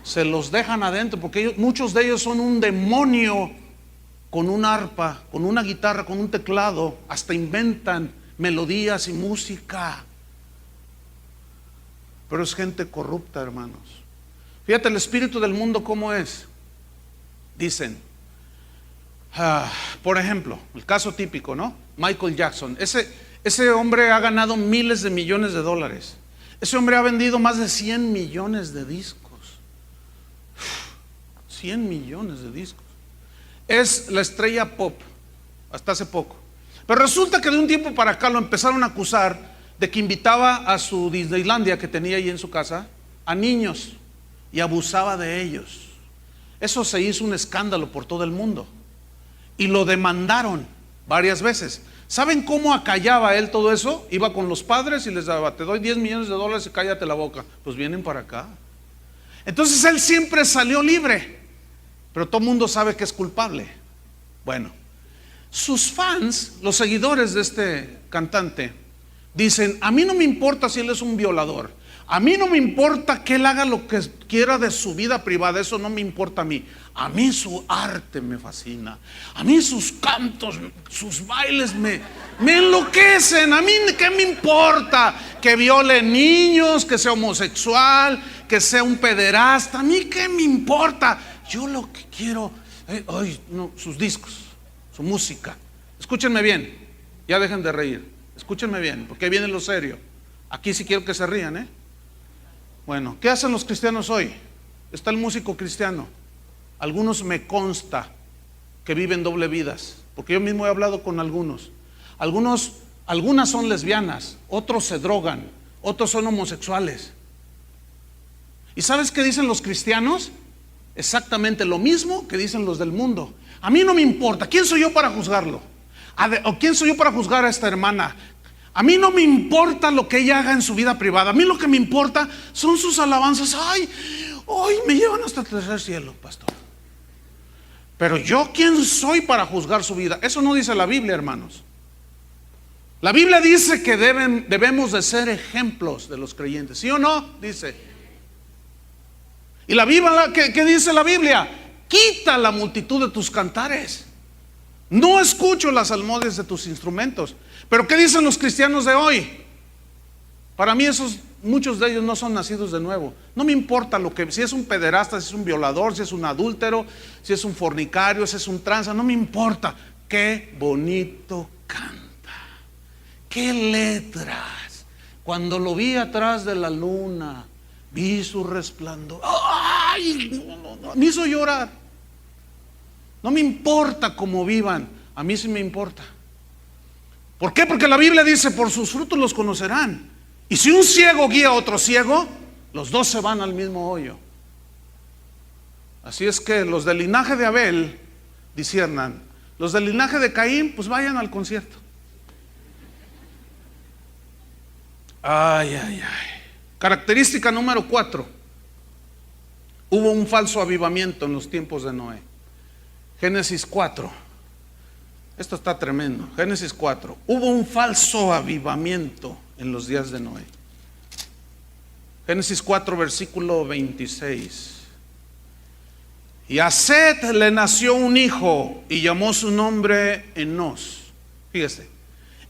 Se los dejan adentro porque muchos de ellos son un demonio con un arpa, con una guitarra, con un teclado. Hasta inventan melodías y música. Pero es gente corrupta, hermanos. Fíjate el espíritu del mundo cómo es. Dicen, por ejemplo, el caso típico, ¿no? Michael Jackson. Ese hombre ha ganado miles de millones de dólares. Ese hombre ha vendido más de 100 millones de discos. 100 millones de discos. Es la estrella pop hasta hace poco. Pero resulta que de un tiempo para acá lo empezaron a acusar de que invitaba a su Disneylandia que tenía ahí en su casa a niños y abusaba de ellos. Eso se hizo un escándalo por todo el mundo y lo demandaron varias veces. ¿Saben cómo acallaba él todo eso? Iba con los padres y les daba: te doy 10 millones de dólares y cállate la boca. Pues vienen para acá. Entonces él siempre salió libre, pero todo el mundo sabe que es culpable. Bueno, sus fans, los seguidores de este cantante, dicen: a mí no me importa si él es un violador, a mí no me importa que él haga lo que quiera de su vida privada, eso no me importa a mí. A mí su arte me fascina, a mí sus cantos, sus bailes me enloquecen. A mí qué me importa que viole niños, que sea homosexual, que sea un pederasta. A mí qué me importa. Yo lo que quiero, sus discos, su música. Escúchenme bien, ya dejen de reír. Escúchenme bien, porque ahí viene lo serio. Aquí sí quiero que se rían, Bueno, ¿qué hacen los cristianos hoy? Está el músico cristiano. Algunos me consta que viven doble vidas, porque yo mismo he hablado con algunas son lesbianas, otros se drogan, otros son homosexuales. ¿Y sabes qué dicen los cristianos? Exactamente lo mismo que dicen los del mundo. A mí no me importa, ¿quién soy yo para juzgarlo? ¿O quién soy yo para juzgar a esta hermana? A mí no me importa lo que ella haga en su vida privada. A mí lo que me importa son sus alabanzas. Ay, hoy me llevan hasta el tercer cielo, pastor. Pero yo, ¿quién soy para juzgar su vida? Eso no dice la Biblia, hermanos. La Biblia dice que debemos de ser ejemplos de los creyentes, ¿sí o no? Dice. Y la Biblia, ¿qué dice la Biblia? Quita la multitud de tus cantares. No escucho las salmodias de tus instrumentos. Pero ¿qué dicen los cristianos de hoy? Para mí muchos de ellos no son nacidos de nuevo. No me importa si es un pederasta, si es un violador, si es un adúltero, si es un fornicario, si es un tranza, no me importa. Qué bonito canta. Qué letras. Cuando lo vi atrás de la luna, vi su resplandor. ¡Ay! No, me hizo llorar. No me importa cómo vivan, a mí sí me importa. ¿Por qué? Porque la Biblia dice, por sus frutos los conocerán. Y si un ciego guía a otro ciego, los dos se van al mismo hoyo. Así es que los del linaje de Abel disciernan. Los del linaje de Caín, pues vayan al concierto. Ay, ay, ay. Característica número 4. Hubo un falso avivamiento en los tiempos de Noé. Génesis 4. Esto está tremendo. Génesis 4. Hubo un falso avivamiento en los días de Noé. Génesis 4, versículo 26. Y a Set le nació un hijo y llamó su nombre Enos. Fíjese.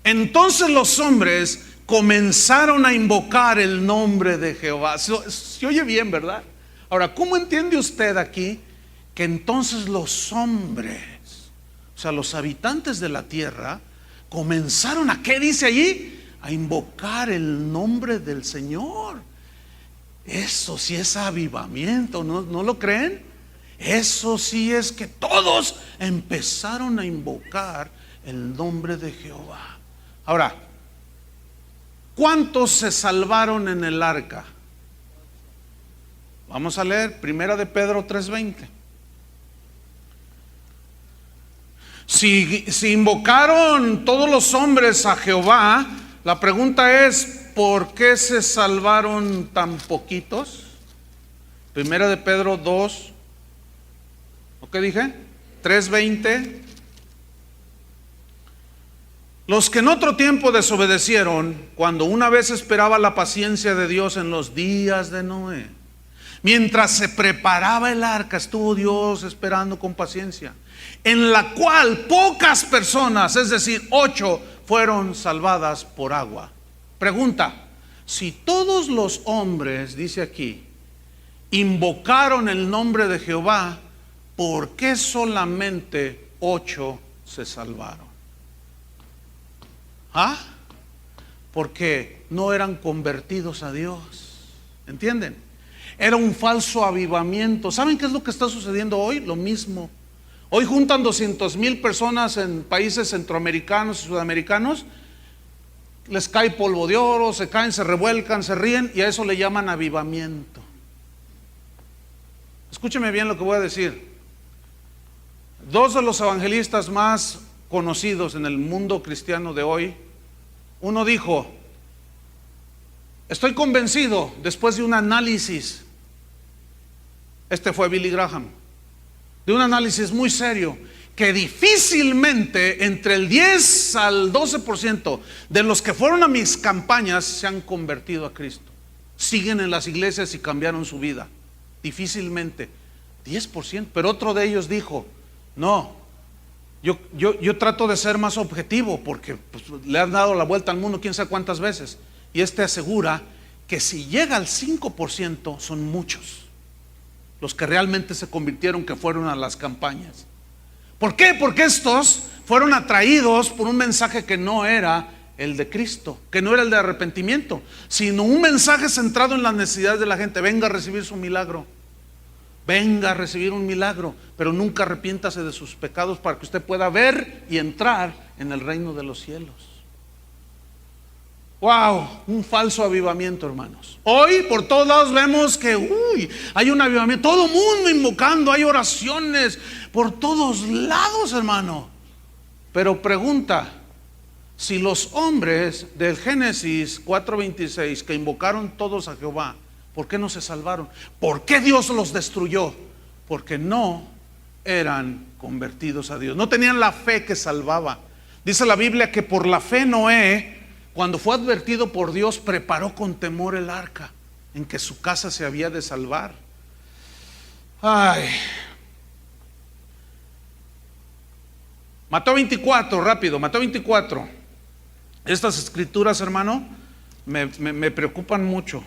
Entonces los hombres comenzaron a invocar el nombre de Jehová. Se oye bien, ¿verdad? Ahora, ¿cómo entiende usted aquí que entonces los hombres, o sea, los habitantes de la tierra, comenzaron a, ¿qué dice allí? A invocar el nombre del Señor? Eso sí es avivamiento, ¿no lo creen? Eso sí es que todos empezaron a invocar el nombre de Jehová. Ahora, ¿cuántos se salvaron en el arca? Vamos a leer 1 de Pedro 3:20. Si invocaron todos los hombres a Jehová, la pregunta es, ¿por qué se salvaron tan poquitos? 1 de Pedro 2, ¿o qué dije? 3:20. Los que en otro tiempo desobedecieron, cuando una vez esperaba la paciencia de Dios en los días de Noé, mientras se preparaba el arca, estuvo Dios esperando con paciencia, en la cual pocas personas, es decir, 8, fueron salvadas por agua. Pregunta: si todos los hombres, dice aquí, invocaron el nombre de Jehová, ¿por qué solamente 8 se salvaron? ¿Ah? Porque no eran convertidos a Dios. ¿Entienden? Era un falso avivamiento. ¿Saben qué es lo que está sucediendo hoy? Lo mismo. Hoy juntan 200,000 personas en países centroamericanos y sudamericanos. Les cae polvo de oro, se caen, se revuelcan, se ríen, y a eso le llaman avivamiento. Escúcheme bien lo que voy a decir. 2 de los evangelistas más conocidos en el mundo cristiano de hoy, uno dijo: estoy convencido, después de un análisis, este fue Billy Graham, de un análisis muy serio, que difícilmente entre el 10 al 12% de los que fueron a mis campañas se han convertido a Cristo, siguen en las iglesias y cambiaron su vida. Difícilmente 10%. Pero otro de ellos dijo: no, yo trato de ser más objetivo, porque pues, le han dado la vuelta al mundo quién sabe cuántas veces. Y asegura que si llega al 5%, son muchos los que realmente se convirtieron, que fueron a las campañas. ¿Por qué? Porque estos fueron atraídos por un mensaje que no era el de Cristo, que no era el de arrepentimiento, sino un mensaje centrado en las necesidades de la gente. Venga a recibir su milagro. Venga a recibir un milagro, pero nunca arrepiéntase de sus pecados para que usted pueda ver y entrar en el reino de los cielos. Wow, un falso avivamiento, hermanos. Hoy por todos lados vemos que hay un avivamiento, todo el mundo invocando, hay oraciones por todos lados, hermano. Pero pregunta, si los hombres del Génesis 4:26 que invocaron todos a Jehová, ¿por qué no se salvaron? ¿Por qué Dios los destruyó? Porque no eran convertidos a Dios, no tenían la fe que salvaba. Dice la Biblia que por la fe Noé, cuando fue advertido por Dios, preparó con temor el arca en que su casa se había de salvar. Ay. Mateo 24, rápido, Mateo 24. Estas escrituras, hermano, me preocupan mucho.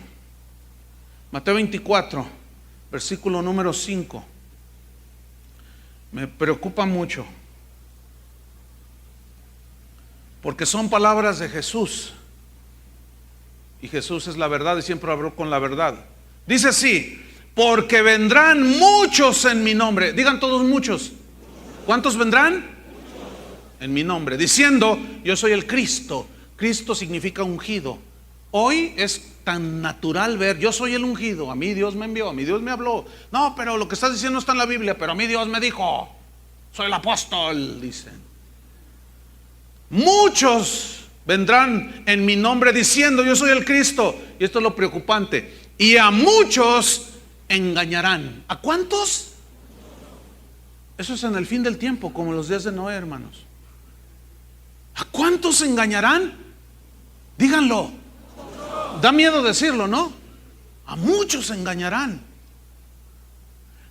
Mateo 24, versículo número 5. Me preocupa mucho, porque son palabras de Jesús, y Jesús es la verdad y siempre habló con la verdad. Dice así: porque vendrán muchos en mi nombre. Digan todos muchos. ¿Cuántos vendrán? En mi nombre, diciendo yo soy el Cristo. Cristo significa ungido. Hoy es tan natural ver, yo soy el ungido, a mí Dios me envió, a mí Dios me habló. No, pero lo que estás diciendo no está en la Biblia, pero a mí Dios me dijo, soy el apóstol, dicen. Muchos vendrán en mi nombre diciendo yo soy el Cristo. Y esto es lo preocupante. Y a muchos engañarán. ¿A cuántos? Eso es en el fin del tiempo, como los días de Noé, hermanos. ¿A cuántos engañarán? Díganlo. Da miedo decirlo, ¿no? A muchos engañarán.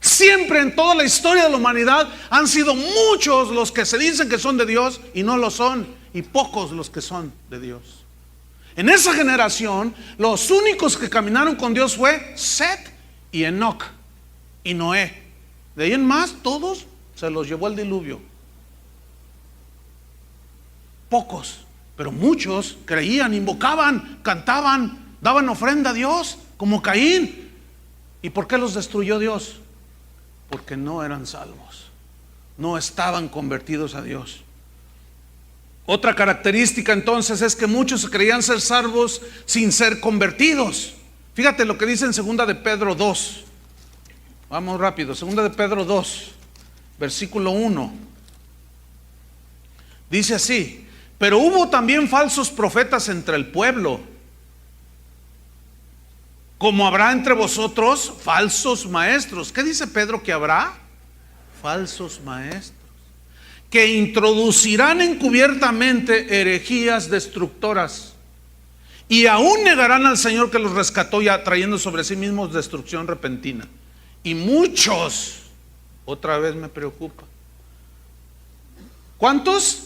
Siempre en toda la historia de la humanidad han sido muchos los que se dicen que son de Dios y no lo son, y pocos los que son de Dios. En esa generación, los únicos que caminaron con Dios fue Set y Enoc y Noé. De ahí en más, todos se los llevó el diluvio. Pocos, pero muchos creían, invocaban, cantaban, daban ofrenda a Dios, como Caín. ¿Y por qué los destruyó Dios? Porque no eran salvos, no estaban convertidos a Dios. Otra característica entonces es que muchos creían ser salvos sin ser convertidos. Fíjate lo que dice en 2 de Pedro 2. Vamos rápido, 2 de Pedro 2, versículo 1. Dice así: pero hubo también falsos profetas entre el pueblo, como habrá entre vosotros falsos maestros. ¿Qué dice Pedro que habrá? Falsos maestros, que introducirán encubiertamente herejías destructoras, y aún negarán al Señor que los rescató, ya trayendo sobre sí mismos destrucción repentina. Y muchos, otra vez me preocupa. ¿Cuántos?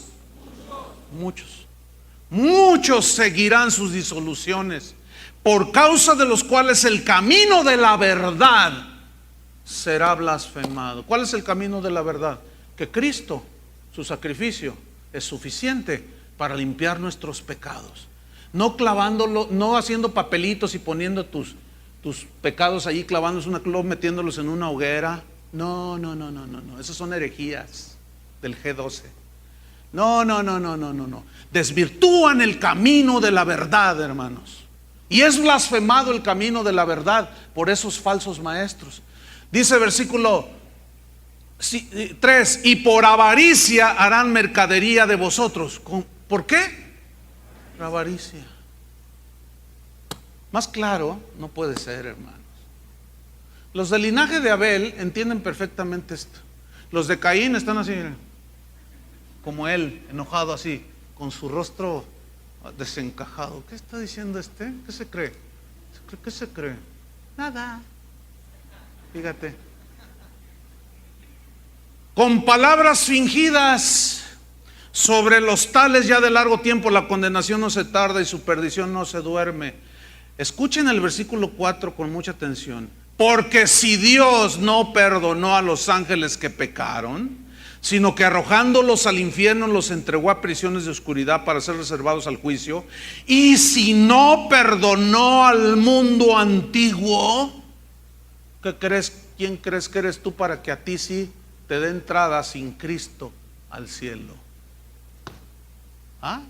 Muchos seguirán sus disoluciones, por causa de los cuales el camino de la verdad será blasfemado. ¿Cuál es el camino de la verdad? Que Cristo, su sacrificio, es suficiente para limpiar nuestros pecados. No clavándolo, no haciendo papelitos y poniendo tus pecados allí, clavándolos en una cruz, metiéndolos en una hoguera. No. Esas son herejías del G12. No. Desvirtúan el camino de la verdad, hermanos. Y es blasfemado el camino de la verdad por esos falsos maestros. Dice versículo 3: y por avaricia harán mercadería de vosotros. ¿Por qué? Por avaricia. Más claro no puede ser, hermanos. Los del linaje de Abel entienden perfectamente esto. Los de Caín están así, como él, enojado así, con su rostro desencajado. ¿Qué está diciendo este? ¿Qué se cree? ¿Qué se cree? Nada. Fíjate. Con palabras fingidas, sobre los tales ya de largo tiempo la condenación no se tarda y su perdición no se duerme. Escuchen el versículo 4 con mucha atención. Porque si Dios no perdonó a los ángeles que pecaron, sino que arrojándolos al infierno los entregó a prisiones de oscuridad para ser reservados al juicio, y si no perdonó al mundo antiguo, ¿qué crees ¿quién crees que eres tú para que a ti sí te dé entrada sin Cristo al cielo? ¿Ah?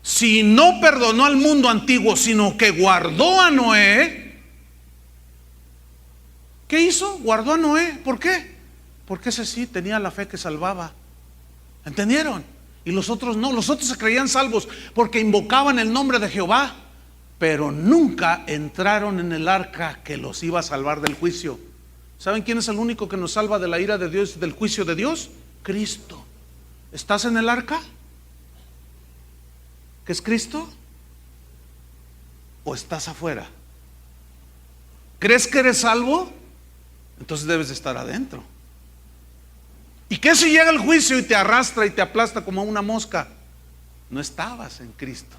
Si no perdonó al mundo antiguo, sino que guardó a Noé, ¿qué hizo? Guardó a Noé. ¿Por qué? Porque ese sí tenía la fe que salvaba. ¿Entendieron? Y los otros no. Los otros se creían salvos porque invocaban el nombre de Jehová, pero nunca entraron en el arca que los iba a salvar del juicio. ¿Saben quién es el único que nos salva de la ira de Dios y del juicio de Dios? Cristo. ¿Estás en el arca? ¿Qué es Cristo? ¿O estás afuera? ¿Crees que eres salvo? Entonces debes de estar adentro. ¿Y qué si llega el juicio y te arrastra y te aplasta como una mosca? No estabas en Cristo.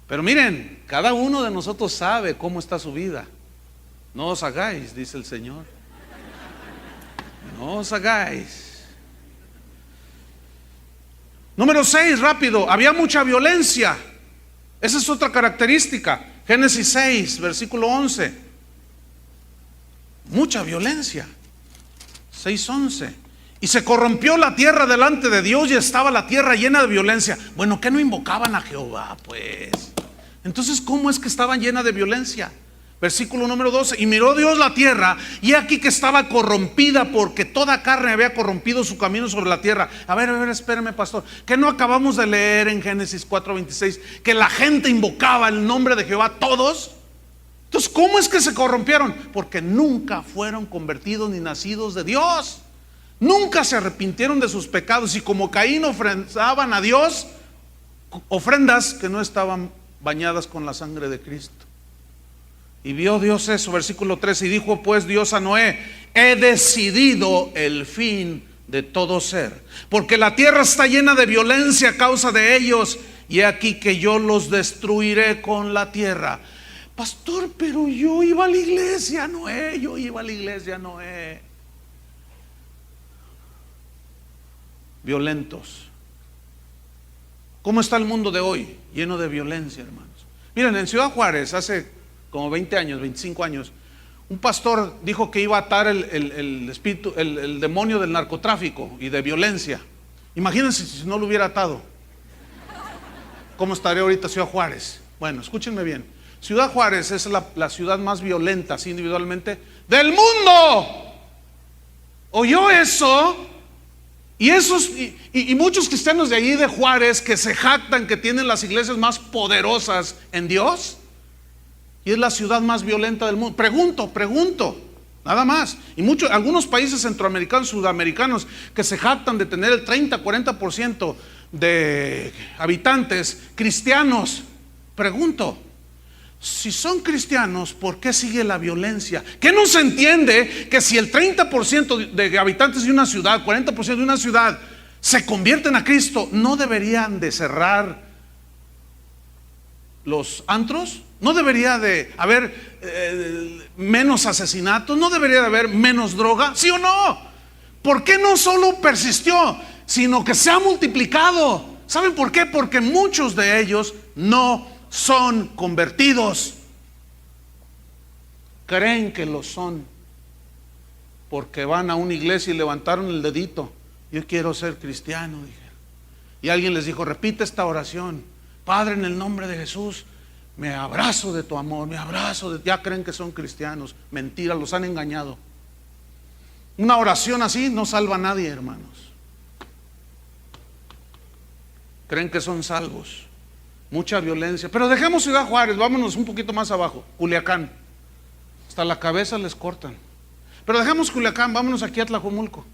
Pero miren, cada uno de nosotros sabe cómo está su vida. No os hagáis, dice el Señor. No os hagáis. Número 6, rápido. Había mucha violencia. Esa es otra característica. Génesis 6, versículo 11. Mucha violencia. 6:11. Y se corrompió la tierra delante de Dios y estaba la tierra llena de violencia. Bueno, ¿qué no invocaban a Jehová, pues? Entonces, ¿cómo es que estaban llena de violencia? Versículo número 12. Y miró Dios la tierra, y aquí que estaba corrompida, porque toda carne había corrompido su camino sobre la tierra. A ver, espérame, pastor, que no acabamos de leer en Génesis 4:26 que la gente invocaba el nombre de Jehová todos. Entonces, ¿cómo es que se corrompieron? Porque nunca fueron convertidos ni nacidos de Dios. Nunca se arrepintieron de sus pecados, y como Caín ofrendaban a Dios ofrendas que no estaban bañadas con la sangre de Cristo. Y vio Dios eso, versículo 13, y dijo pues Dios a Noé: he decidido el fin de todo ser, porque la tierra está llena de violencia a causa de ellos, y he aquí que yo los destruiré con la tierra. Pastor, pero yo iba a la iglesia, Noé, yo iba a la iglesia, Noé. Violentos. ¿Cómo está el mundo de hoy? Lleno de violencia, hermanos. Miren, en Ciudad Juárez, hace como 20 años, 25 años, un pastor dijo que iba a atar el espíritu, el demonio del narcotráfico y de violencia. Imagínense si no lo hubiera atado. ¿Cómo estaría ahorita Ciudad Juárez? Bueno, escúchenme bien. Ciudad Juárez es la ciudad más violenta, así individualmente, del mundo. ¿Oyó eso? Y muchos cristianos de allí de Juárez que se jactan que tienen las iglesias más poderosas en Dios, y es la ciudad más violenta del mundo. Pregunto, nada más. Y algunos países centroamericanos, sudamericanos, que se jactan de tener el 30-40% de habitantes cristianos. Pregunto, si son cristianos, ¿por qué sigue la violencia? ¿Qué no se entiende que si el 30% de habitantes de una ciudad, 40% de una ciudad se convierten a Cristo, no deberían de cerrar los antros? ¿No debería de haber menos asesinatos? ¿No debería de haber menos droga? ¿Sí o no? ¿Por qué no solo persistió, sino que se ha multiplicado? ¿Saben por qué? Porque muchos de ellos no son convertidos. Creen que lo son porque van a una iglesia y levantaron el dedito: yo quiero ser cristiano, dijeron. Y alguien les dijo: repite esta oración: Padre, en el nombre de Jesús, me abrazo de tu amor, me abrazo de... Ya creen que son cristianos. Mentira, los han engañado. Una oración así no salva a nadie, hermanos. Creen que son salvos. Mucha violencia. Pero dejemos Ciudad Juárez, vámonos un poquito más abajo. Culiacán. Hasta la cabeza les cortan. Pero dejemos Culiacán, vámonos aquí a Tlajomulco.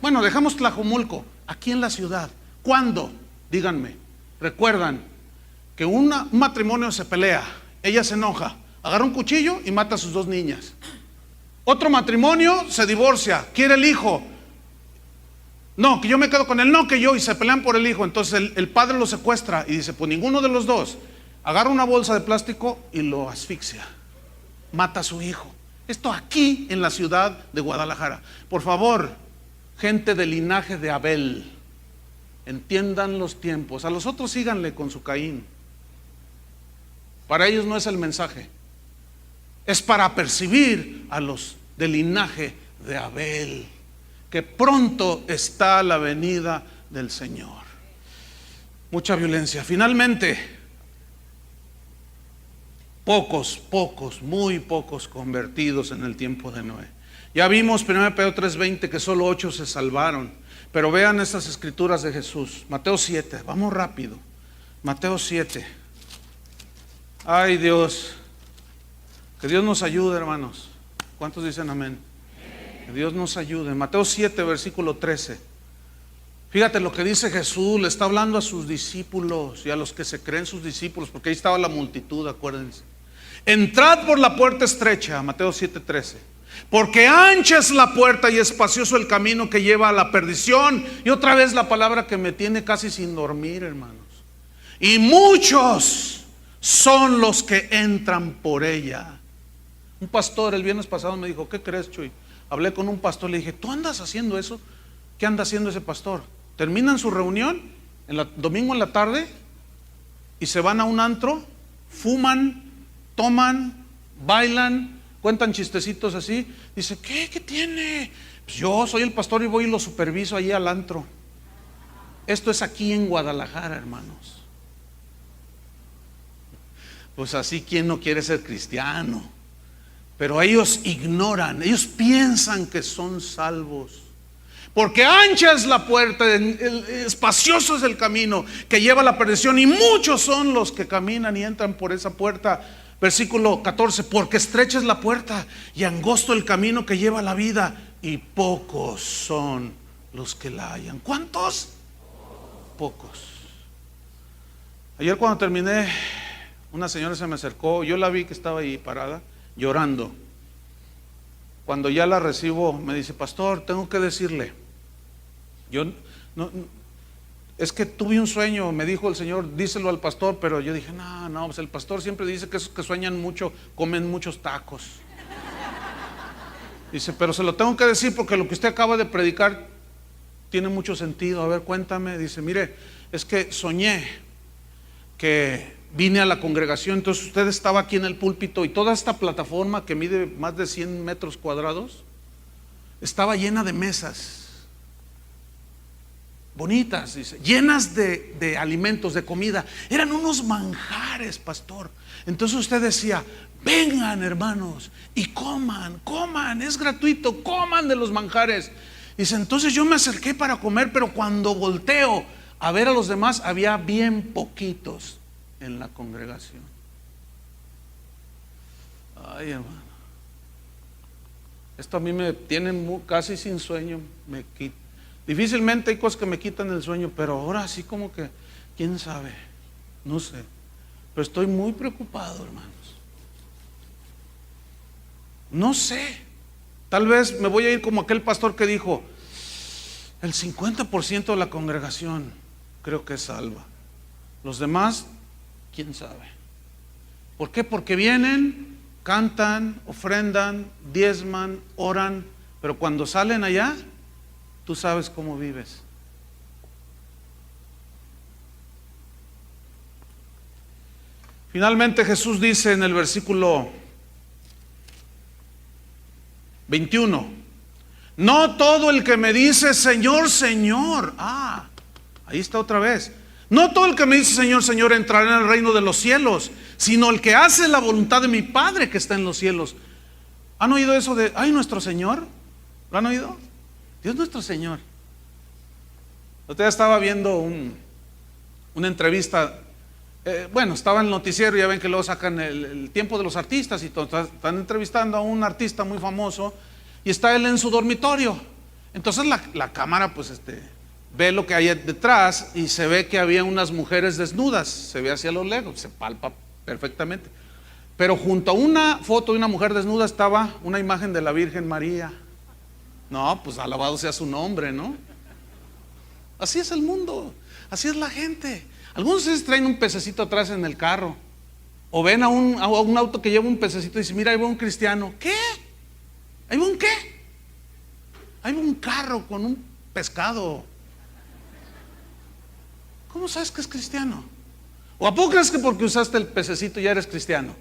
Bueno, dejamos Tlajomulco. Aquí en la ciudad, ¿cuándo? Díganme. ¿Recuerdan que un matrimonio se pelea? Ella se enoja, agarra un cuchillo y mata a sus 2 niñas. Otro matrimonio se divorcia, quiere el hijo. No, que yo me quedo con él, no, que yo, y se pelean por el hijo. Entonces el padre lo secuestra y dice: pues ninguno de los dos. Agarra una bolsa de plástico y lo asfixia, mata a su hijo. Esto aquí en la ciudad de Guadalajara. Por favor, gente del linaje de Abel, entiendan los tiempos. A los otros síganle con su Caín. Para ellos no es el mensaje. Es para apercibir a los del linaje de Abel, que pronto está la venida del Señor. Mucha violencia. Finalmente, muy pocos convertidos en el tiempo de Noé. Ya vimos 1 Pedro 3:20 que solo 8 se salvaron. Pero vean estas escrituras de Jesús. Mateo 7, vamos rápido. Mateo 7. Ay Dios, que Dios nos ayude, hermanos. ¿Cuántos dicen amén? Que Dios nos ayude. Mateo 7, versículo 13. Fíjate lo que dice Jesús. Le está hablando a sus discípulos y a los que se creen sus discípulos, porque ahí estaba la multitud, acuérdense. Entrad por la puerta estrecha, Mateo 7:13, porque ancha es la puerta y espacioso el camino que lleva a la perdición. Y otra vez la palabra que me tiene casi sin dormir, hermanos. Y muchos son los que entran por ella. Un pastor el viernes pasado me dijo: ¿qué crees, Chuy? Hablé con un pastor, le dije: ¿tú andas haciendo eso? ¿Qué anda haciendo ese pastor? Terminan su reunión domingo en la tarde y se van a un antro, fuman, toman, bailan, cuentan chistecitos así. Dice: ¿qué tiene? Pues yo soy el pastor y voy y lo superviso allí al antro. Esto es aquí en Guadalajara, hermanos. Pues así, ¿quién no quiere ser cristiano? Pero ellos ignoran, ellos piensan que son salvos. Porque ancha es la puerta, espacioso es el camino que lleva a la perdición, y muchos son los que caminan y entran por esa puerta. Versículo 14, porque estrecha es la puerta y angosto el camino que lleva a la vida, y pocos son los que la hallan. ¿Cuántos? Pocos. Ayer cuando terminé, una señora se me acercó, yo la vi que estaba ahí parada, llorando. Cuando ya la recibo, me dice: pastor, tengo que decirle, es que tuve un sueño, me dijo el Señor, díselo al pastor. Pero yo dije: no, pues el pastor siempre dice que esos que sueñan mucho comen muchos tacos. Dice: pero se lo tengo que decir porque lo que usted acaba de predicar tiene mucho sentido. A ver, cuéntame. Dice: mire, es que soñé que vine a la congregación, entonces usted estaba aquí en el púlpito y toda esta plataforma que mide más de 100 metros cuadrados estaba llena de mesas bonitas, dice, llenas de alimentos, de comida. Eran unos manjares, pastor. Entonces usted decía: vengan, hermanos, y coman, es gratuito, coman de los manjares. Dice: entonces yo me acerqué para comer, pero cuando volteo a ver a los demás, había bien poquitos en la congregación. Ay, hermano, esto a mí me tiene casi sin sueño. Difícilmente hay cosas que me quitan el sueño, pero ahora sí como que, quién sabe, no sé. Pero estoy muy preocupado, hermanos. No sé, tal vez me voy a ir como aquel pastor que dijo: el 50% de la congregación creo que es salva, los demás, quién sabe. ¿Por qué? Porque vienen, cantan, ofrendan, diezman, oran, pero cuando salen allá, tú sabes cómo vives. Finalmente Jesús dice en el versículo 21: no todo el que me dice Señor, Señor. Ahí está otra vez. No todo el que me dice Señor, Señor entrará en el reino de los cielos, sino el que hace la voluntad de mi Padre que está en los cielos. ¿Han oído eso de ay, nuestro Señor? ¿Lo han oído? Dios nuestro Señor. Yo estaba viendo una entrevista. Bueno, estaba en el noticiero, ya ven que luego sacan el tiempo de los artistas y todo. Están entrevistando a un artista muy famoso y está él en su dormitorio. Entonces la cámara pues ve lo que hay detrás y se ve que había unas mujeres desnudas. Se ve hacia lo lejos, se palpa perfectamente. Pero junto a una foto de una mujer desnuda estaba una imagen de la Virgen María. No, pues alabado sea su nombre, ¿no? Así es el mundo, así es la gente. Algunos de ustedes traen un pececito atrás en el carro, o ven a un auto que lleva un pececito y dicen: mira, ahí va un cristiano. ¿Qué? ¿Ahí va un qué? Ahí va un carro con un pescado. ¿Cómo sabes que es cristiano? ¿O a poco crees que porque usaste el pececito ya eres cristiano?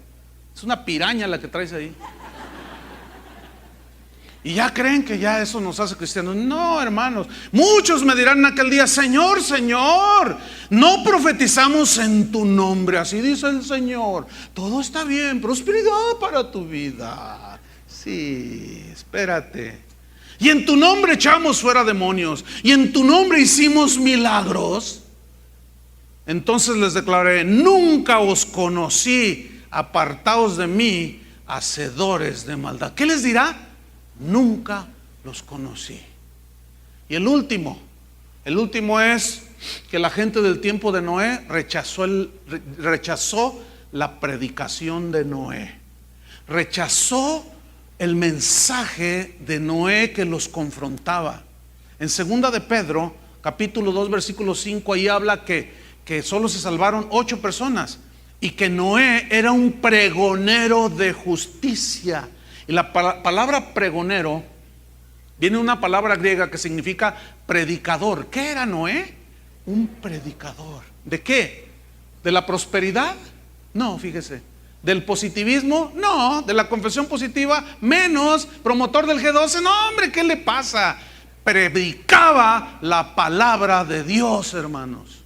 Es una piraña la que traes ahí. Y ya creen que ya eso nos hace cristianos. No, hermanos. Muchos me dirán en aquel día: Señor, Señor, no profetizamos en tu nombre. Así dice el Señor. Todo está bien, prosperidad para tu vida. Sí, espérate. Y en tu nombre echamos fuera demonios, y en tu nombre hicimos milagros. Entonces les declaré: nunca os conocí, apartaos de mí, hacedores de maldad. ¿Qué les dirá? Nunca los conocí. Y el último es que la gente del tiempo de Noé rechazó la predicación de Noé. Rechazó el mensaje de Noé que los confrontaba. En segunda de Pedro, capítulo 2, versículo 5, ahí habla que solo se salvaron 8 personas y que Noé era un pregonero de justicia. Y la palabra pregonero viene de una palabra griega que significa predicador. ¿Qué era Noé? Un predicador. ¿De qué? ¿De la prosperidad? No, fíjese. ¿Del positivismo? No. ¿De la confesión positiva? Menos. ¿Promotor del G12? No, hombre, ¿qué le pasa? Predicaba la palabra de Dios, hermanos.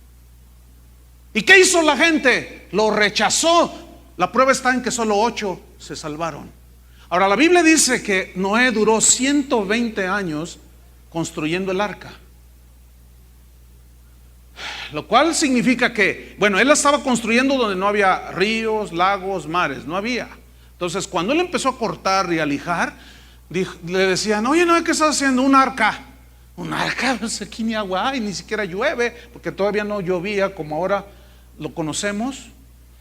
¿Y qué hizo la gente? Lo rechazó. La prueba está en que solo 8 se salvaron. Ahora, la Biblia dice que Noé duró 120 años construyendo el arca. Lo cual significa que, bueno, él la estaba construyendo donde no había ríos, lagos, mares, no había. Entonces, cuando él empezó a cortar y a lijar, le decían: oye, Noé, ¿qué estás haciendo? Un arca. Un arca, pues aquí ni agua hay, ni siquiera llueve, porque todavía no llovía como ahora lo conocemos,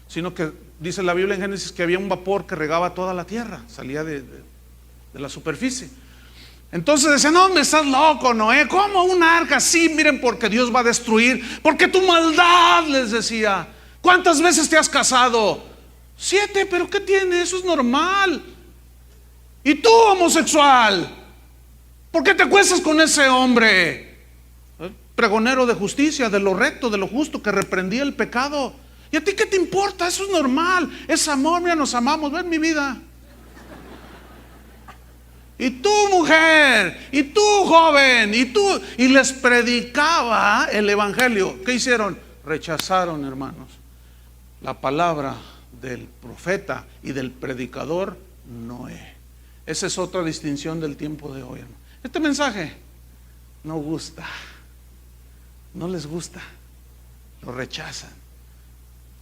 sino que dice la Biblia en Génesis que había un vapor que regaba toda la tierra, salía de la superficie. Entonces decían: no, me estás loco, Noé, ¿cómo un arca? Sí, miren, porque Dios va a destruir, porque tu maldad, les decía. ¿Cuántas veces te has casado? 7, pero ¿qué tiene? Eso es normal. ¿Y tú, homosexual? ¿Por qué te acuestas con ese hombre? Pregonero de justicia, de lo recto, de lo justo, que reprendía el pecado. ¿Y a ti qué te importa? Eso es normal, es amor, mira, nos amamos, ven mi vida. Y tú, mujer, y tú, joven, y tú, y les predicaba el evangelio. ¿Qué hicieron? Rechazaron, hermanos, la palabra del profeta y del predicador Noé. Esa es otra distinción del tiempo de hoy, hermano. Este mensaje no gusta, no les gusta, lo rechazan.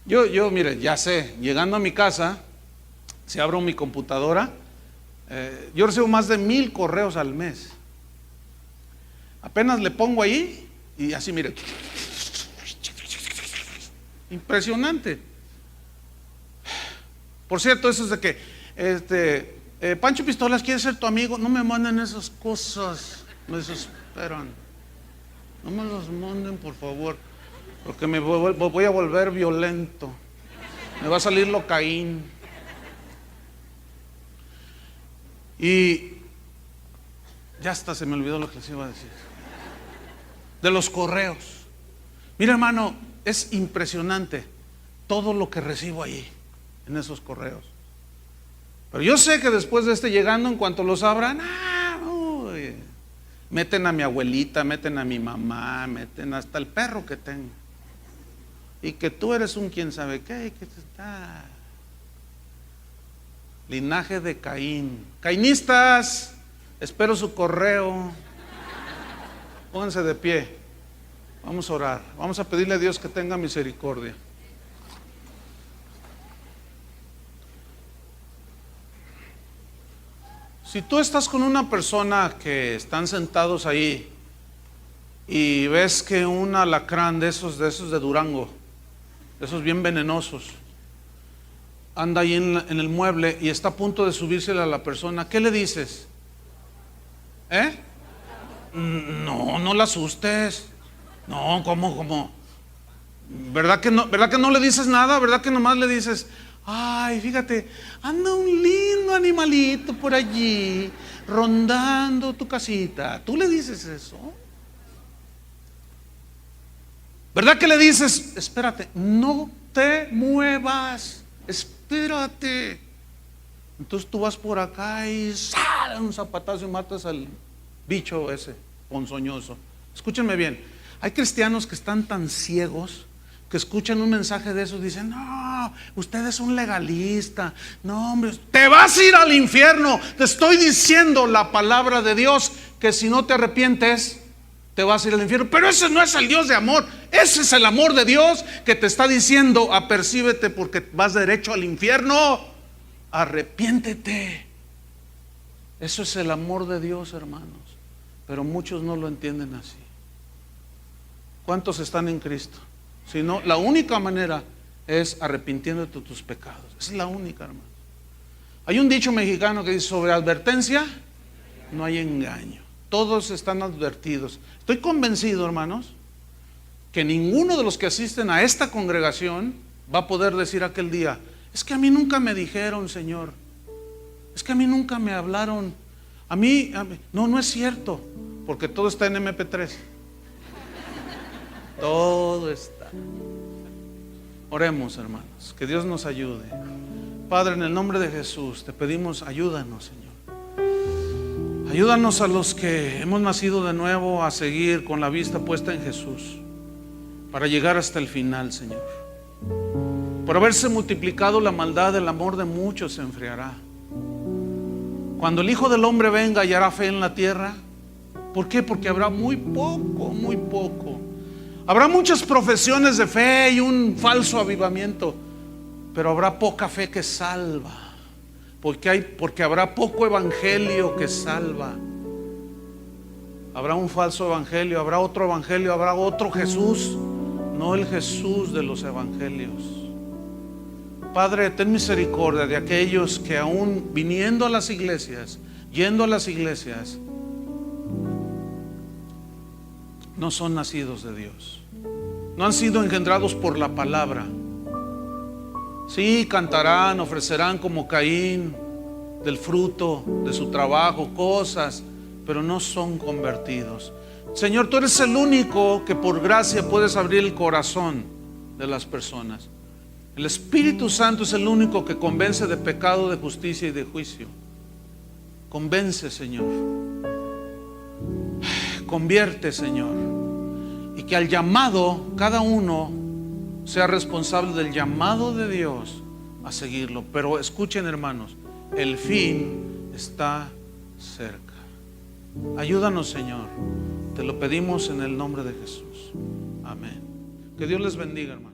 Yo, mire, ya sé, llegando a mi casa, si abro mi computadora, yo recibo más de 1000 correos al mes. Apenas le pongo ahí y así, mire, impresionante. Por cierto, eso es de que Pancho Pistolas quiere ser tu amigo. No me manden esas cosas, me desesperan. No me las manden, por favor, porque me voy a volver violento. Me va a salir Locaín. Y ya hasta se me olvidó lo que les iba a decir. De los correos. Mira, hermano, es impresionante todo lo que recibo ahí, en esos correos. Pero yo sé que después de llegando, en cuanto los abran, meten a mi abuelita, meten a mi mamá, meten hasta el perro que tengo. Y que tú eres un quién sabe qué, que está. Linaje de Caín. Cainistas, espero su correo. Pónganse de pie. Vamos a orar. Vamos a pedirle a Dios que tenga misericordia. Si tú estás con una persona que están sentados ahí y ves que un alacrán de esos de Durango, de esos bien venenosos, anda ahí en el mueble y está a punto de subírsele a la persona, ¿qué le dices? No la asustes. No, ¿cómo? ¿Verdad que no le dices nada? ¿Verdad que nomás le dices: ay, fíjate, anda un lindo animalito por allí rondando tu casita? ¿Tú le dices eso? ¿Verdad que le dices: espérate, no te muevas, espérate? Entonces tú vas por acá y sale un zapatazo y matas al bicho ese ponzoñoso. Escúchenme bien, hay cristianos que están tan ciegos que escuchan un mensaje de esos y dicen: no, usted es un legalista, no hombre, te vas a ir al infierno. Te estoy diciendo la palabra de Dios que si no te arrepientes te vas a ir al infierno. Pero ese no es el Dios de amor, ese es el amor de Dios que te está diciendo: apercíbete porque vas derecho al infierno, arrepiéntete. Eso es el amor de Dios, hermanos, pero muchos no lo entienden así. ¿Cuántos están en Cristo? Si no, la única manera es arrepintiéndote de tus pecados. Es la única, hermano. Hay un dicho mexicano que dice: sobre advertencia no hay engaño. Todos están advertidos. Estoy convencido, hermanos, que ninguno de los que asisten a esta congregación va a poder decir aquel día: es que a mí nunca me dijeron, Señor, es que a mí nunca me hablaron. A mí. No es cierto, porque todo está en MP3. Todo está. Oremos, hermanos, que Dios nos ayude. Padre, en el nombre de Jesús te pedimos: ayúdanos, Señor. Ayúdanos a los que hemos nacido de nuevo a seguir con la vista puesta en Jesús, para llegar hasta el final, Señor. Por haberse multiplicado la maldad, el amor de muchos se enfriará. Cuando el Hijo del Hombre venga, hallará fe en la tierra. ¿Por qué? Porque habrá muy poco, muy poco. Habrá muchas profesiones de fe y un falso avivamiento, pero habrá poca fe que salva, porque habrá poco evangelio que salva. Habrá un falso evangelio, habrá otro Jesús, no el Jesús de los evangelios. Padre, ten misericordia de aquellos que aún viniendo a las iglesias, yendo a las iglesias, no son nacidos de Dios, no han sido engendrados por la palabra. Sí, cantarán, ofrecerán como Caín del fruto de su trabajo cosas, pero no son convertidos. Señor, tú eres el único que por gracia puedes abrir el corazón de las personas. El Espíritu Santo es el único que convence de pecado, de justicia y de juicio. Convence, Señor. Convierte, Señor. Y que al llamado, cada uno sea responsable del llamado de Dios a seguirlo. Pero escuchen, hermanos, el fin está cerca. Ayúdanos, Señor. Te lo pedimos en el nombre de Jesús. Amén. Que Dios les bendiga, hermanos.